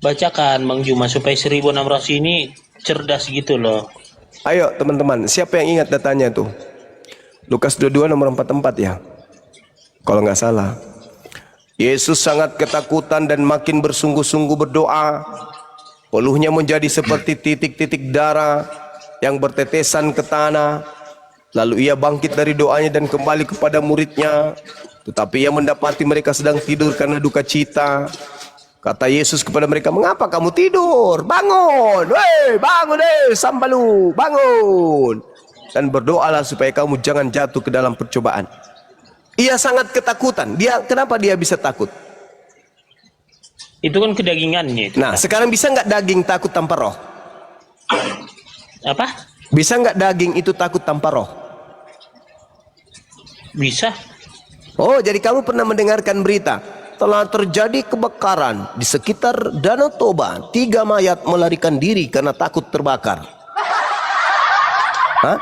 Bacakan Bang Juma supaya 1600 ini cerdas gitu loh. Ayo teman-teman, siapa yang ingat datanya tuh? Lukas 22 nomor 44 ya. Kalau nggak salah. Yesus sangat ketakutan dan makin bersungguh-sungguh berdoa. Peluhnya menjadi seperti titik-titik darah yang bertetesan ke tanah. Lalu ia bangkit dari doanya dan kembali kepada muridnya. Tetapi ia mendapati mereka sedang tidur karena duka cita. Kata Yesus kepada mereka, mengapa kamu tidur? Bangun, weh, bangun sambalu, bangun. Dan berdoalah supaya kamu jangan jatuh ke dalam percobaan. Ia sangat ketakutan. Kenapa dia bisa takut? Itu kan kedagingannya itu. Nah, sekarang bisa nggak daging takut tanpa roh? Apa? Bisa nggak daging itu takut tanpa roh? Bisa. Oh, jadi kamu pernah mendengarkan berita telah terjadi kebakaran di sekitar Danau Toba. 3 mayat melarikan diri karena takut terbakar. Hah?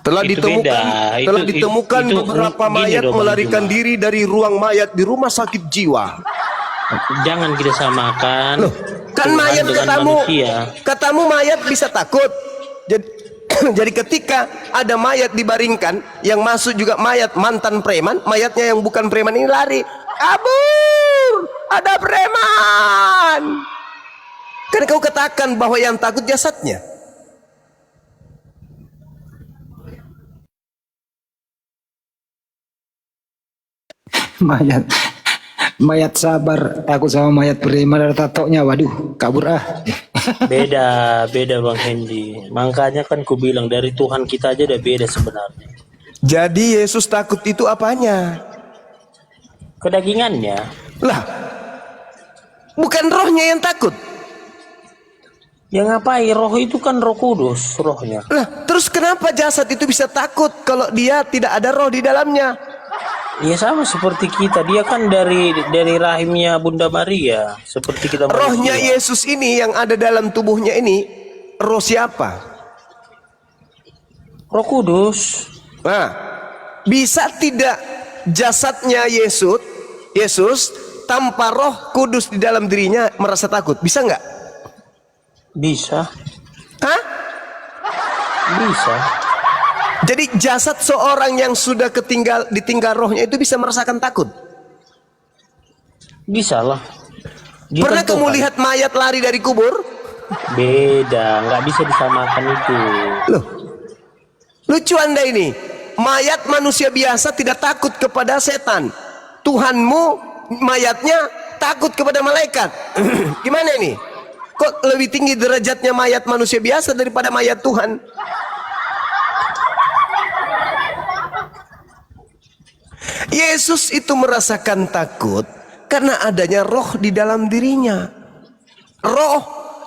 Telah Itu ditemukan, beda. telah Itu- ditemukan itu beberapa gini mayat dong, Bang melarikan Juma. diri dari ruang mayat di rumah sakit jiwa. Jangan kita samakan. Loh, kan Tuhan mayat dengan katamu, manusia. katamu mayat bisa takut. Jadi, jadi ketika ada mayat dibaringkan, yang masuk juga mayat mantan preman, mayatnya yang bukan preman ini lari, kabur, ada preman. Kan kau katakan bahwa yang takut jasadnya. Mayat sabar takut sama mayat preman ada tatonya, waduh kabur ah. Beda Bang Hendy. Makanya kan ku bilang dari Tuhan kita aja udah beda sebenarnya. Jadi Yesus takut itu apanya? Kedagingannya. Lah, bukan rohnya yang takut. Ya ngapain? Roh itu kan Roh Kudus rohnya. Lah, terus kenapa jasad itu bisa takut kalau dia tidak ada roh di dalamnya? Ya sama seperti kita. Dia kan dari rahimnya Bunda Maria, seperti kita Rohnya manusia. Yesus ini yang ada dalam tubuhnya ini, roh siapa? Roh Kudus. Nah, bisa tidak jasadnya Yesus tanpa roh kudus di dalam dirinya merasa takut? Bisa nggak? Bisa. Hah? Bisa. Jadi jasad seorang yang sudah ditinggal rohnya itu bisa merasakan takut? Bisa lah. Dia Pernah kan kamu Tuhan. lihat mayat lari dari kubur? Beda, nggak bisa disamakan itu. Loh, lucu Anda ini. Mayat manusia biasa tidak takut kepada setan. Tuhanmu mayatnya takut kepada malaikat. Gimana ini? Kok lebih tinggi derajatnya mayat manusia biasa daripada mayat Tuhan? Yesus itu merasakan takut karena adanya roh di dalam dirinya. Roh,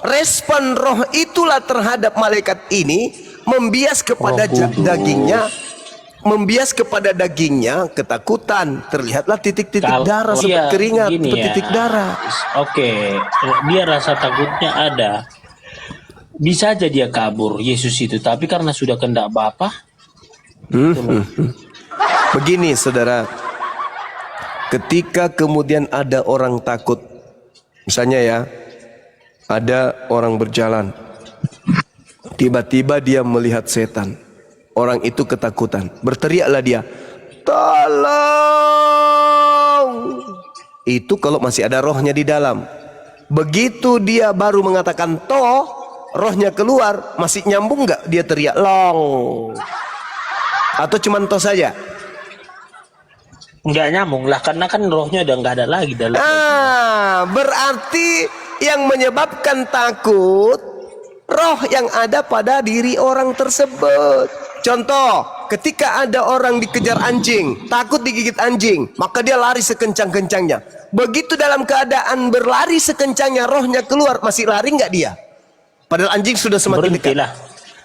respon roh itulah terhadap malaikat ini membias kepada dagingnya, membias kepada dagingnya ketakutan. Terlihatlah titik-titik darah seperti keringat, gini seperti titik darah. Oke, dia rasa takutnya ada. Bisa aja dia kabur Yesus itu, tapi karena sudah kehendak Bapa. Begini saudara, ketika kemudian ada orang takut, misalnya ya, ada orang berjalan, tiba-tiba dia melihat setan. Orang itu ketakutan. Berteriaklah dia, tolong. Itu kalau masih ada rohnya di dalam. Begitu dia baru mengatakan toh, rohnya keluar, masih nyambung nggak dia teriak long? Atau cuman toh saja? Nggak nyambung lah, karena kan rohnya udah nggak ada lagi dalam. Berarti yang menyebabkan takut roh yang ada pada diri orang tersebut. Contoh, ketika ada orang dikejar anjing, takut digigit anjing, maka dia lari sekencang-kencangnya. Begitu dalam keadaan berlari sekencangnya, rohnya keluar, masih lari nggak dia? Padahal anjing sudah semakin dekat.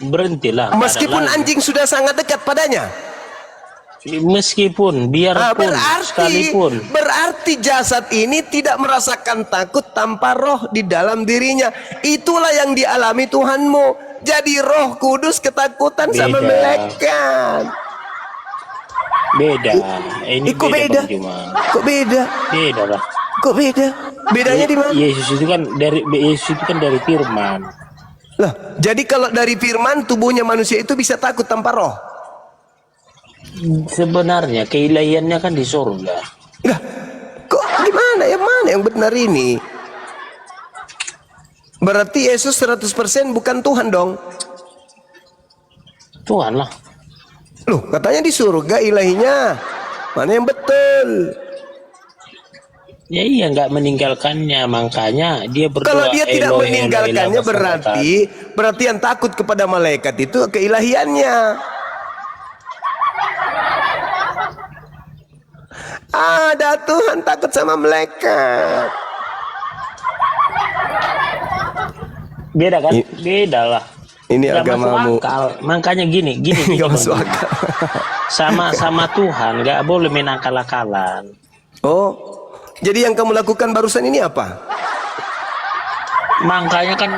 Berhentilah. Meskipun anjing sudah sangat dekat padanya. Meskipun, biarpun, sekalipun. Berarti jasad ini tidak merasakan takut tanpa roh di dalam dirinya. Itulah yang dialami Tuhanmu. Jadi Roh Kudus ketakutan sama malaikat. Beda. Ini Kok beda? Bang Juma. Kok beda? Beda lah. Kok beda? Bedanya di mana? Yesus itu kan dari firman. Lah, jadi kalau dari firman tubuhnya manusia itu bisa takut tanpa roh. Sebenarnya keilahiannya kan di surga. Lah, kok gimana? Yang mana yang benar ini? Berarti Yesus 100% bukan Tuhan dong. Tuhan lah. Loh, katanya di surga ilahinya. Mana yang betul? Ya iya, nggak meninggalkannya, makanya dia berdoa. Kalau dia tidak Eloi, meninggalkannya Eloi, lama berarti yang takut kepada malaikat itu keilahiannya. Ada Tuhan takut sama malaikat. Beda kan? Beda lah. Ini Nggak agamamu. masuk akal. Makanya gini Nggak masuk Bang. akal. Sama Tuhan nggak boleh main akal-akalan. Oh, jadi yang kamu lakukan barusan ini apa? Makanya kan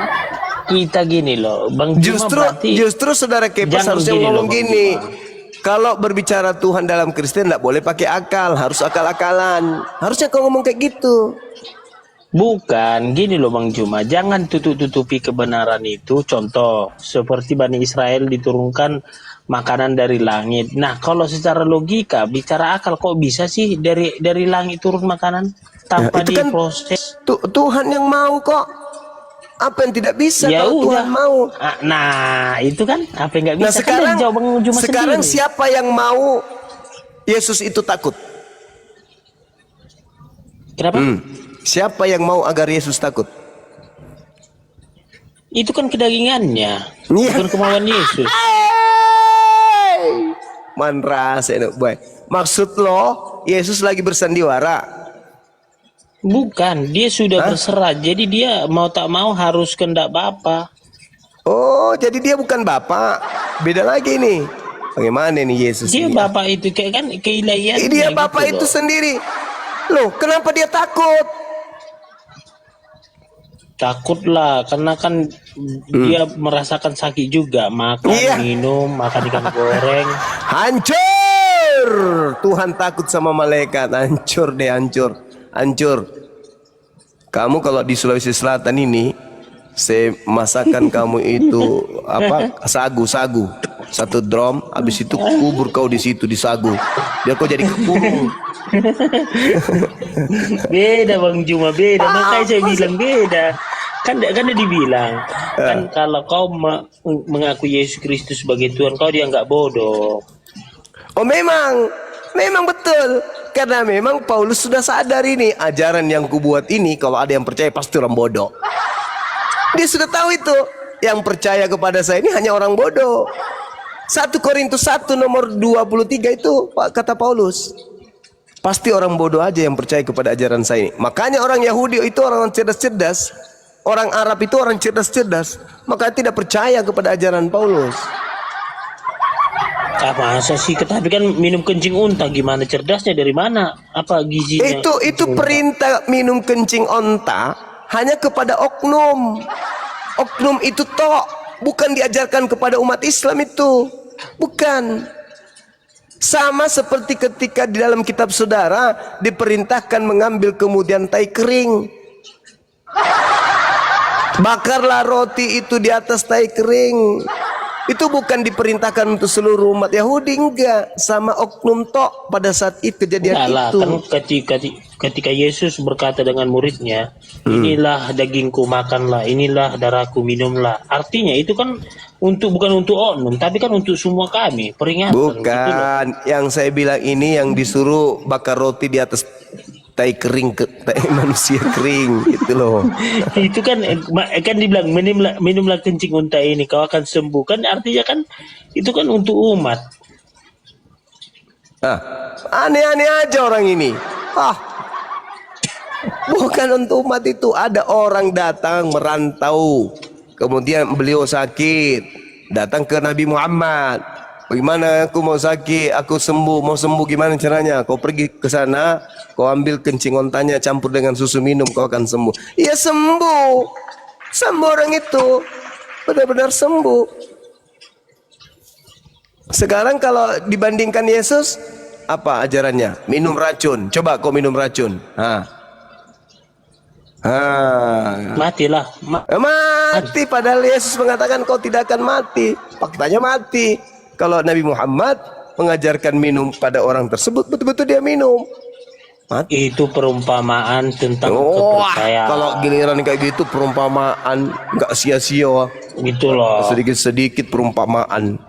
kita gini loh, Bang Juma, berarti Justru saudara Kepas jangan harusnya gini ngomong loh, Bang gini. Juma. Kalau berbicara Tuhan dalam Kristen tidak boleh pakai akal, harus akal-akalan. Harusnya kau ngomong kayak gitu. Bukan, gini loh Bang Juma, jangan tutup-tutupi kebenaran itu. Contoh, seperti Bani Israel diturunkan makanan dari langit. Nah, kalau secara logika, bicara akal, kok bisa sih dari langit turun makanan tanpa itu kan diproses? Tuhan yang mau kok. Apa yang tidak bisa Ya kalau udah. Tuhan mau? Nah, itu kan apa yang nggak bisa? Nah sekarang, kan dari jawab Bang Juma sekarang sendiri. siapa yang mau Yesus itu takut? Kenapa? Siapa yang mau agar Yesus takut? Itu kan kedagingannya, Iya. bukan kemauan Yesus. Man rasa enak boy. Maksud lo Yesus lagi bersandiwara? Bukan, dia sudah berserah. Jadi dia mau tak mau harus kehendak Bapa. Oh, jadi dia bukan Bapak. Beda lagi nih. Bagaimana nih Yesus Dia ini? Bapa itu kayak kan keilahiannya. Dia Bapak gitu itu loh. sendiri. Loh, kenapa dia takut? Takutlah, karena kan dia merasakan sakit juga, makan, Iya. minum, makan ikan goreng. Hancur. Tuhan takut sama malaikat. Hancur deh, hancur. Hancur. Kamu kalau di Sulawesi Selatan ini, saya masakan kamu itu apa? Sagu. Satu drum, habis itu kubur kau di situ di sagu. Biar kau jadi kebun. Beda Bang Juma, beda. Makanya saya bilang beda. Kan udah dibilang, kan kalau kau mengaku Yesus Kristus sebagai Tuhan, kau dianggap bodoh. Oh memang betul. Karena memang Paulus sudah sadar ini ajaran yang kubuat ini kalau ada yang percaya pasti orang bodoh. Dia sudah tahu itu. Yang percaya kepada saya ini hanya orang bodoh. 1 Korintus 1 nomor 23 itu kata Paulus. Pasti orang bodoh aja yang percaya kepada ajaran saya ini. Makanya orang Yahudi itu orang cerdas-cerdas. Orang Arab itu orang cerdas-cerdas. Makanya tidak percaya kepada ajaran Paulus. Masa sih? Tapi kan minum kencing unta, gimana cerdasnya, dari mana? Apa gizinya? Itu perintah minum kencing onta hanya kepada oknum. Oknum itu tok, bukan diajarkan kepada umat Islam itu. Bukan. Sama seperti ketika di dalam kitab saudara diperintahkan mengambil kemudian tai kering. Bakarlah roti itu di atas tai kering. Itu bukan diperintahkan untuk seluruh umat Yahudi, enggak, sama oknum tok pada saat itu kejadian Enggak lah, itu. kan ketika Yesus berkata dengan muridnya, inilah dagingku makanlah, inilah darahku minumlah. Artinya itu kan bukan untuk oknum, tapi kan untuk semua kami, peringatan. Gitu loh. Bukan, yang saya bilang ini yang disuruh bakar roti di atas tai kering, tai manusia kering gitu loh. Itu kan dibilang minumlah kencing unta ini kau akan sembuh, kan artinya kan itu kan untuk umat. Ah, aneh-aneh aja orang ini. Bukan untuk umat itu. Ada orang datang merantau, kemudian beliau sakit, datang ke Nabi Muhammad. Bagaimana aku mau sakit, aku sembuh, mau sembuh gimana caranya? Kau pergi ke sana, kau ambil kencing ontanya campur dengan susu minum, kau akan sembuh. Iya sembuh, sembuh orang itu, benar-benar sembuh. Sekarang kalau dibandingkan Yesus, apa ajarannya? Minum racun. Coba kau minum racun. Matilah. Mati, padahal Yesus mengatakan kau tidak akan mati. Faktanya mati. Kalau Nabi Muhammad mengajarkan minum pada orang tersebut, betul-betul dia minum. Mati. Itu perumpamaan tentang Wah, kepercayaan. kalau giliran kayak gitu perumpamaan nggak sia-sia. Gitu loh. Sedikit-sedikit perumpamaan.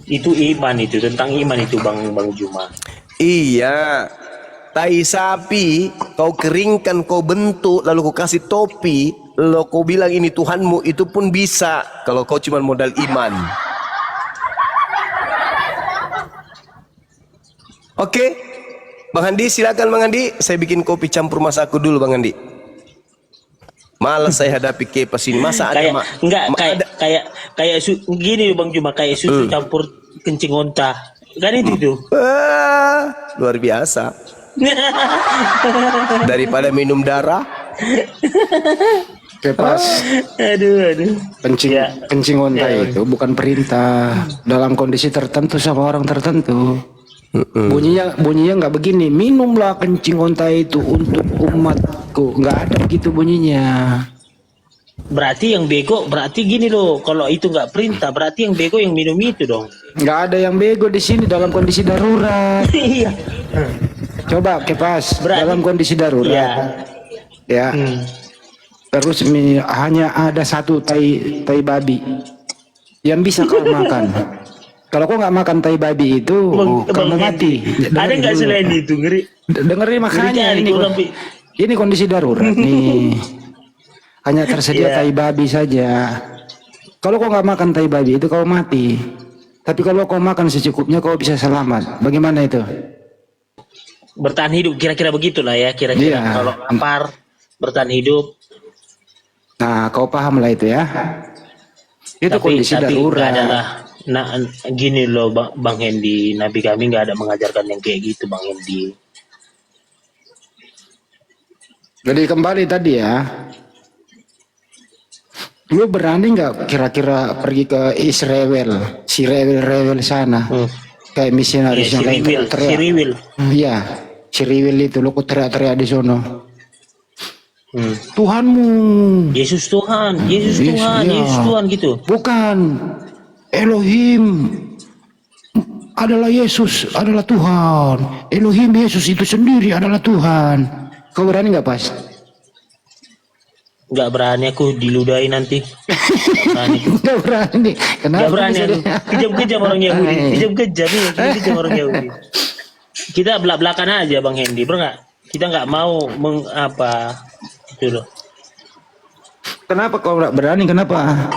Itu iman, itu tentang iman itu Bang Juma. Iya. Tai sapi kau keringkan, kau bentuk, lalu kau kasih topi, lalu kau bilang ini Tuhanmu, itu pun bisa kalau kau cuma modal iman. Oke, Bang Andi silakan Bang Andi, saya bikin kopi campur masaku dulu Bang Andi. Malas saya hadapi kepas ini. Masa ada gini Bang Juma, kayak susu campur kencing onta. Kan itu tuh. Luar biasa. Daripada minum darah. Kepas. Aduh. Kencing onta itu bukan perintah dalam kondisi tertentu sama orang tertentu. Bunyinya nggak begini, minumlah kencing onta itu untuk umatku, nggak ada begitu bunyinya. Berarti yang bego, berarti gini loh, kalau itu nggak perintah, berarti yang bego yang minum itu dong. Nggak ada yang bego di sini dalam kondisi darurat. Iya. Coba Kepas, Berarti- dalam kondisi darurat, ya. Terus hanya ada satu tai babi yang bisa kau makan. Kalau kau nggak makan tai babi itu, kamu mati. Ada nggak selain itu, ngeri? Dengerin makanya Ngeri, ini kondisi darurat nih. Hanya tersedia tai babi saja. Kalau kau nggak makan tai babi itu kau mati. Tapi kalau kau makan secukupnya kau bisa selamat. Bagaimana itu? Bertahan hidup, kira-kira begitulah ya, kira-kira. Iya. Kalau lapar, bertahan hidup. Nah, kau paham lah itu ya. Itu kondisi nggak darurat. adalah. Nah, gini loh Bang Hendy, Nabi kami nggak ada mengajarkan yang kayak gitu Bang Hendy. Jadi kembali tadi ya. Lu berani nggak kira-kira pergi ke Israel, si rewel sana, kayak misionaris yang lain teriak. Siriwil. Iya, si rewel itu lu kok teriak-teriak di sono. Tuhanmu. Yesus Tuhan, Yesus Yes, Tuhan, iya. Yesus Tuhan gitu. Bukan. Elohim adalah Yesus, adalah Tuhan. Elohim Yesus itu sendiri adalah Tuhan. Kau berani nggak Pas? Nggak berani aku diludahi nanti. Nggak berani. Kenapa? Nggak berani aku. Kejam-kejam orang Yahudi. Kejam-kejam nih, kejam orang Yahudi. Kita belak-belakan aja Bang Hendy, bro nggak? Kita nggak mau itu loh. Kenapa kau nggak berani? Kenapa?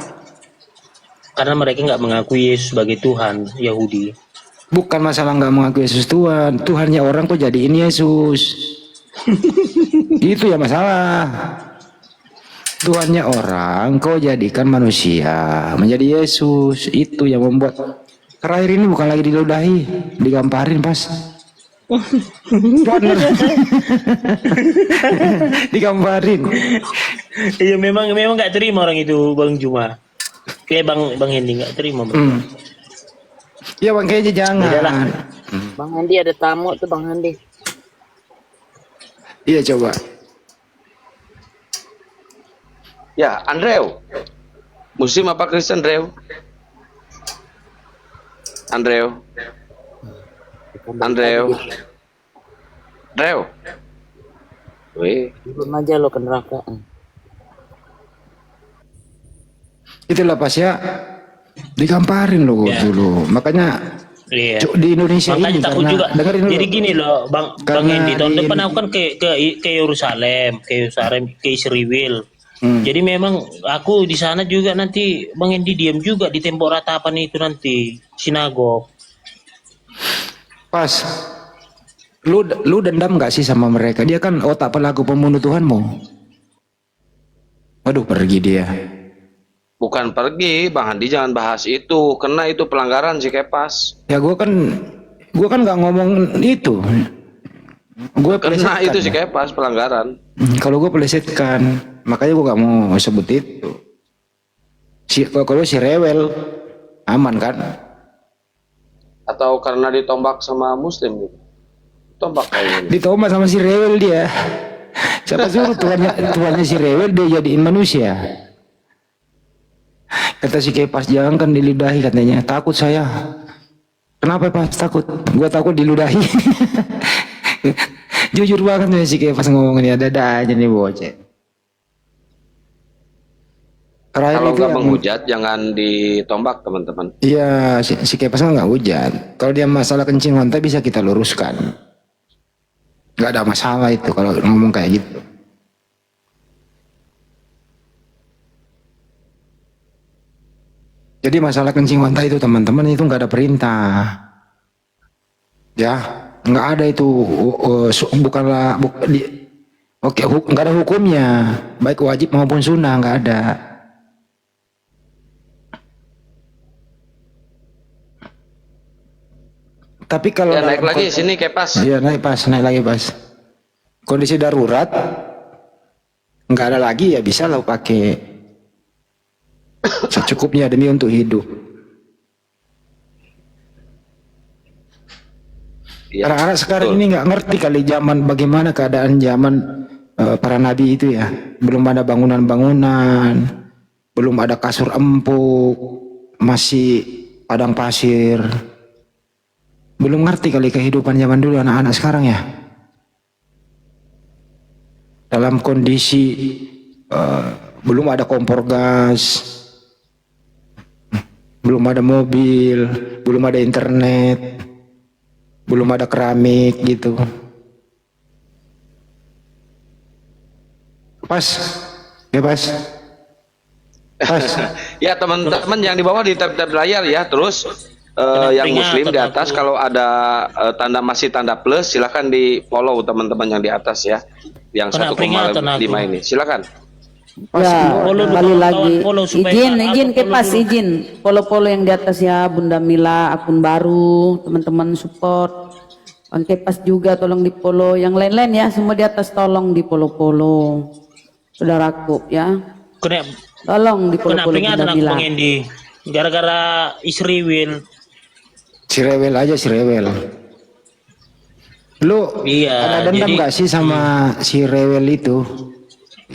Karena mereka nggak mengakui Yesus sebagai Tuhan Yahudi. Bukan masalah nggak mengakui Yesus Tuhan. Tuhannya orang kok jadiin Yesus. Itu ya masalah. Tuhannya orang kau jadikan manusia menjadi Yesus. Itu yang membuat terakhir ini bukan lagi diludahi, digamparin Pas. Digambarin. Iya memang nggak terima orang itu Bang Juma. Kayak Bang Hendy nggak terima. Bang. Ya Bang kayaknya jangan. Yalah. Bang Andi ada tamu tuh Bang Andi. Iya coba. Ya, Andrew. Muslim apa Kristen, Drew? Andrew. Drew. Wih, Turun aja lo ke neraka. Itulah pas ya digamparin loh Ya. dulu. Makanya Iya. di Indonesia Makanya ini takut karena juga. dengerin dulu. Jadi gini loh, Bang Karena Endi, tahun di- depan aku kan ke Yerusalem, ke Israel. Jadi memang aku di sana juga nanti Bang Endi diam juga di tembok ratapan itu nanti sinagog. Pas lu dendam nggak sih sama mereka? Dia kan otak pelaku pembunuh Tuhanmu. Waduh, pergi dia. bukan pergi, Bang Andi jangan bahas itu, kena itu pelanggaran si Kepas. Ya gua kan nggak ngomong itu. Gue Kena itu si Kepas pelanggaran. Kalau gue plesetkan, makanya gue nggak mau sebut itu. Kalau si rewel aman kan? Atau karena ditombak sama Muslim gitu. Tombak kayaknya. Ditombak sama si rewel dia. Siapa suruh tuannya si rewel dia jadiin manusia. Kata si Kepas, jangan kan diludahi katanya. Takut saya. Kenapa Pas takut? Gue takut diludahi. Jujur banget nih si Kepas ngomongnya, ada aja nih bocah. Terakhir Kalau itu nggak yang- menghujat jangan ditombak teman-teman. Iya, si Kepas kan nggak hujan. Kalau dia masalah kencing lontar bisa kita luruskan. Nggak ada masalah itu kalau ngomong kayak gitu. Jadi masalah kencing lontar itu teman-teman itu nggak ada perintah. Ya, nggak ada itu. Bukanlah oke, nggak ada hukumnya, baik wajib maupun sunnah nggak ada. Tapi kalau Ya naik dalam lagi sini Kepas. Iya naik lagi pas. Kondisi darurat nggak ada lagi ya bisa lah pakai secukupnya demi untuk hidup. Iya, Anak-anak sekarang betul. ini nggak ngerti kali zaman bagaimana keadaan zaman para nabi itu ya. Belum ada bangunan-bangunan, belum ada kasur empuk, masih padang pasir. Belum ngerti kali kehidupan zaman dulu anak-anak sekarang ya. Dalam kondisi belum ada kompor gas, belum ada mobil, belum ada internet, belum ada keramik gitu. Pas, ya pas. Pas. Ya teman-teman yang di bawah di tab-tab layar ya. Terus yang peringatan Muslim di atas aku. kalau ada tanda plus silahkan di follow teman-teman yang di atas ya. Yang Kena peringatan 1,5 aku. ini silakan. Ya, Follow dulu, kembali kawan, lagi. follow supaya Izin aku Kepas, follow dulu. izin. Follow yang di atas ya, Bunda Mila, akun baru, teman-teman support. Bang Kepas juga tolong di follow. Yang lain-lain ya, semua di atas tolong di follow. Saudaraku ya, Kena tolong di kena follow peringatan Bunda aku Mila. Bang Endi. Gara-gara Israel. Si rewel aja si rewel. Lu Iya, ada dendam jadi- gak sih sama si rewel itu?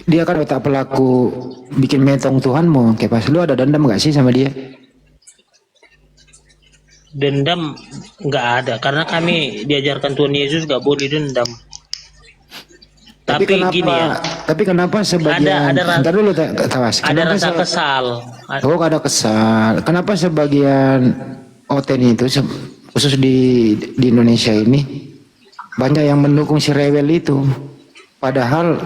Dia kan otak pelaku bikin metong Tuhanmu. Kayak pas lu ada dendam gak sih sama dia? Dendam nggak ada karena kami diajarkan Tuhan Yesus nggak boleh dendam. Tapi gini ya, Tapi kenapa sebagian? Ada rasa- Ntar dulu Tawas. ada Kenapa rasa se- kesal. Oh ada kesal. Kenapa sebagian Oten itu khusus di Indonesia ini banyak yang mendukung si rewel itu? Padahal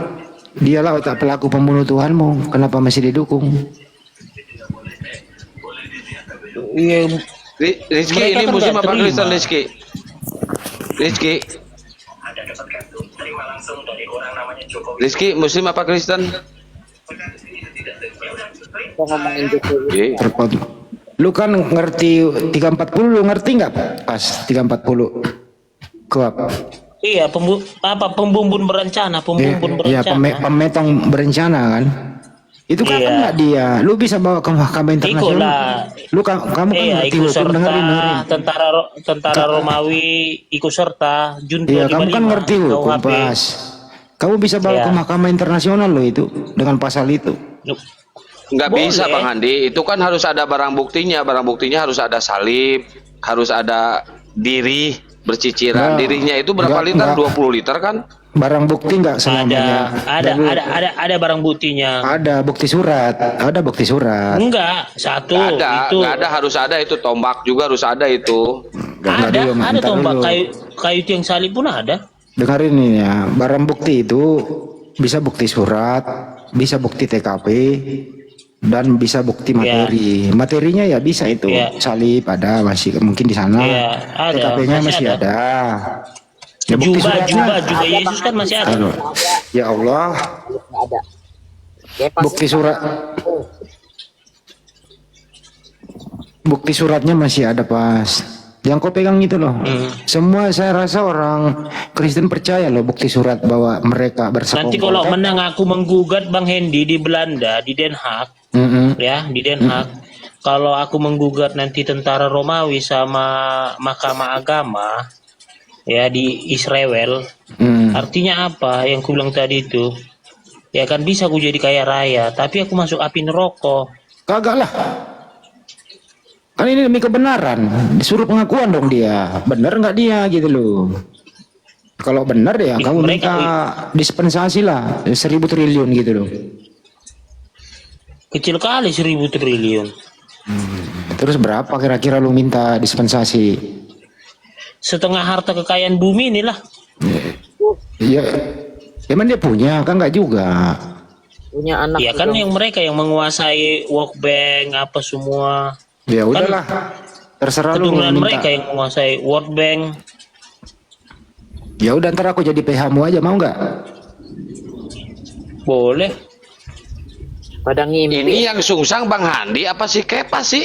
dialah otak pelaku pembunuh Tuhanmu. Kenapa masih didukung? Iya, Rizky Mereka ini kan Muslim nggak apa terima. Kristen Rizky? Rizky Muslim apa Kristen? Kita ngomongin Jokowi. Iya. Terpotong. Lu kan ngerti 340, lu ngerti nggak pas 340? Kuap. iya pembumbun berencana, Iya, pemetong berencana kan. Itu kan Iya. enggak dia. Lu bisa bawa ke mahkamah Ikut internasional. lah. Lu kamu kan Iya, ngerti ikut hukum, serta dengerin. tentara Romawi, ikut serta junta Iya, kamu kan 55, ngerti hukum KUHP. pas. Kamu bisa bawa Iya. ke mahkamah internasional lo itu dengan pasal itu. Nggak Boleh. bisa Bang Handi, itu kan harus ada barang buktinya. Barang buktinya harus ada salib, harus ada diri berciciran. Nah, Dirinya itu berapa enggak, liter? enggak. 20 liter kan? Barang bukti nggak selamanya. Ada barang buktinya. Ada bukti surat, ada bukti surat. Enggak, satu Nggak itu ada, harus ada itu, tombak juga harus ada itu. Nggak dulu, ada ntar tombak dulu. kayu tiang salib pun ada. Dengarin ini ya, barang bukti itu bisa bukti surat, bisa bukti TKP, dan bisa bukti materi. Materinya ya bisa itu, Ya. salib ada masih mungkin di sana, Ya, ada, TKP-nya masih masih ada. ada. Ya, bukti suratnya, Juga Yesus kan masih ada. Aduh, ya Allah, Nggak ada. Kepas bukti surat, bukti suratnya masih ada pas. Yang kau pegang itu loh. Semua saya rasa orang Kristen percaya loh bukti surat bahwa mereka bersekongkol. Nanti kalau menang aku menggugat Bang Hendy di Belanda, di Den Haag, ya, di Den Haag. Kalau aku menggugat nanti tentara Romawi sama Mahkamah Agama, ya di Israel, artinya apa yang ku bilang tadi itu? Ya kan bisa aku jadi kaya raya, tapi aku masuk api neraka. Kagak lah. Kan ini demi kebenaran. Disuruh pengakuan dong dia. Bener nggak dia gitu loh. Kalau bener ya kamu minta dispensasi lah 1.000 triliun gitu loh. Kecil kali 1.000 triliun. Terus berapa kira-kira lu minta dispensasi? Setengah harta kekayaan bumi inilah. Ya, emang dia punya kan nggak juga. punya anak. Ya kan juga. yang mereka yang menguasai World Bank apa semua. Ya udahlah. Terserah lu mau Keturunan minta. mereka yang menguasai World Bank. Ya udah ntar aku jadi PH-mu aja mau nggak? Boleh. Pada ngimpi. Ini yang sungsang Bang Handi apa sih Kepas sih?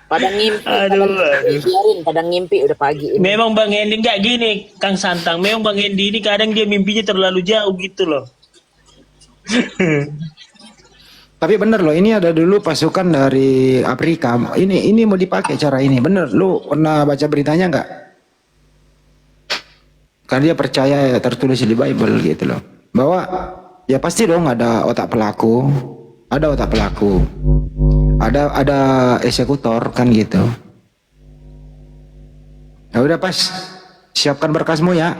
Pada ngimpi. Aduh. Biarin pada ngimpi udah pagi. Ini. Memang Bang Hendi nggak gini, Kang Santang. Memang Bang Hendi ini kadang dia mimpinya terlalu jauh gitu loh. Tapi bener loh, ini ada dulu pasukan dari Afrika. Ini mau dipakai cara ini. Bener, lu pernah baca beritanya nggak? Karena dia percaya ya, tertulis di Bible gitu loh. Bahwa ya pasti dong ada otak pelaku, ada otak pelaku, ada eksekutor kan gitu. Ya udah pas, siapkan berkasmu ya.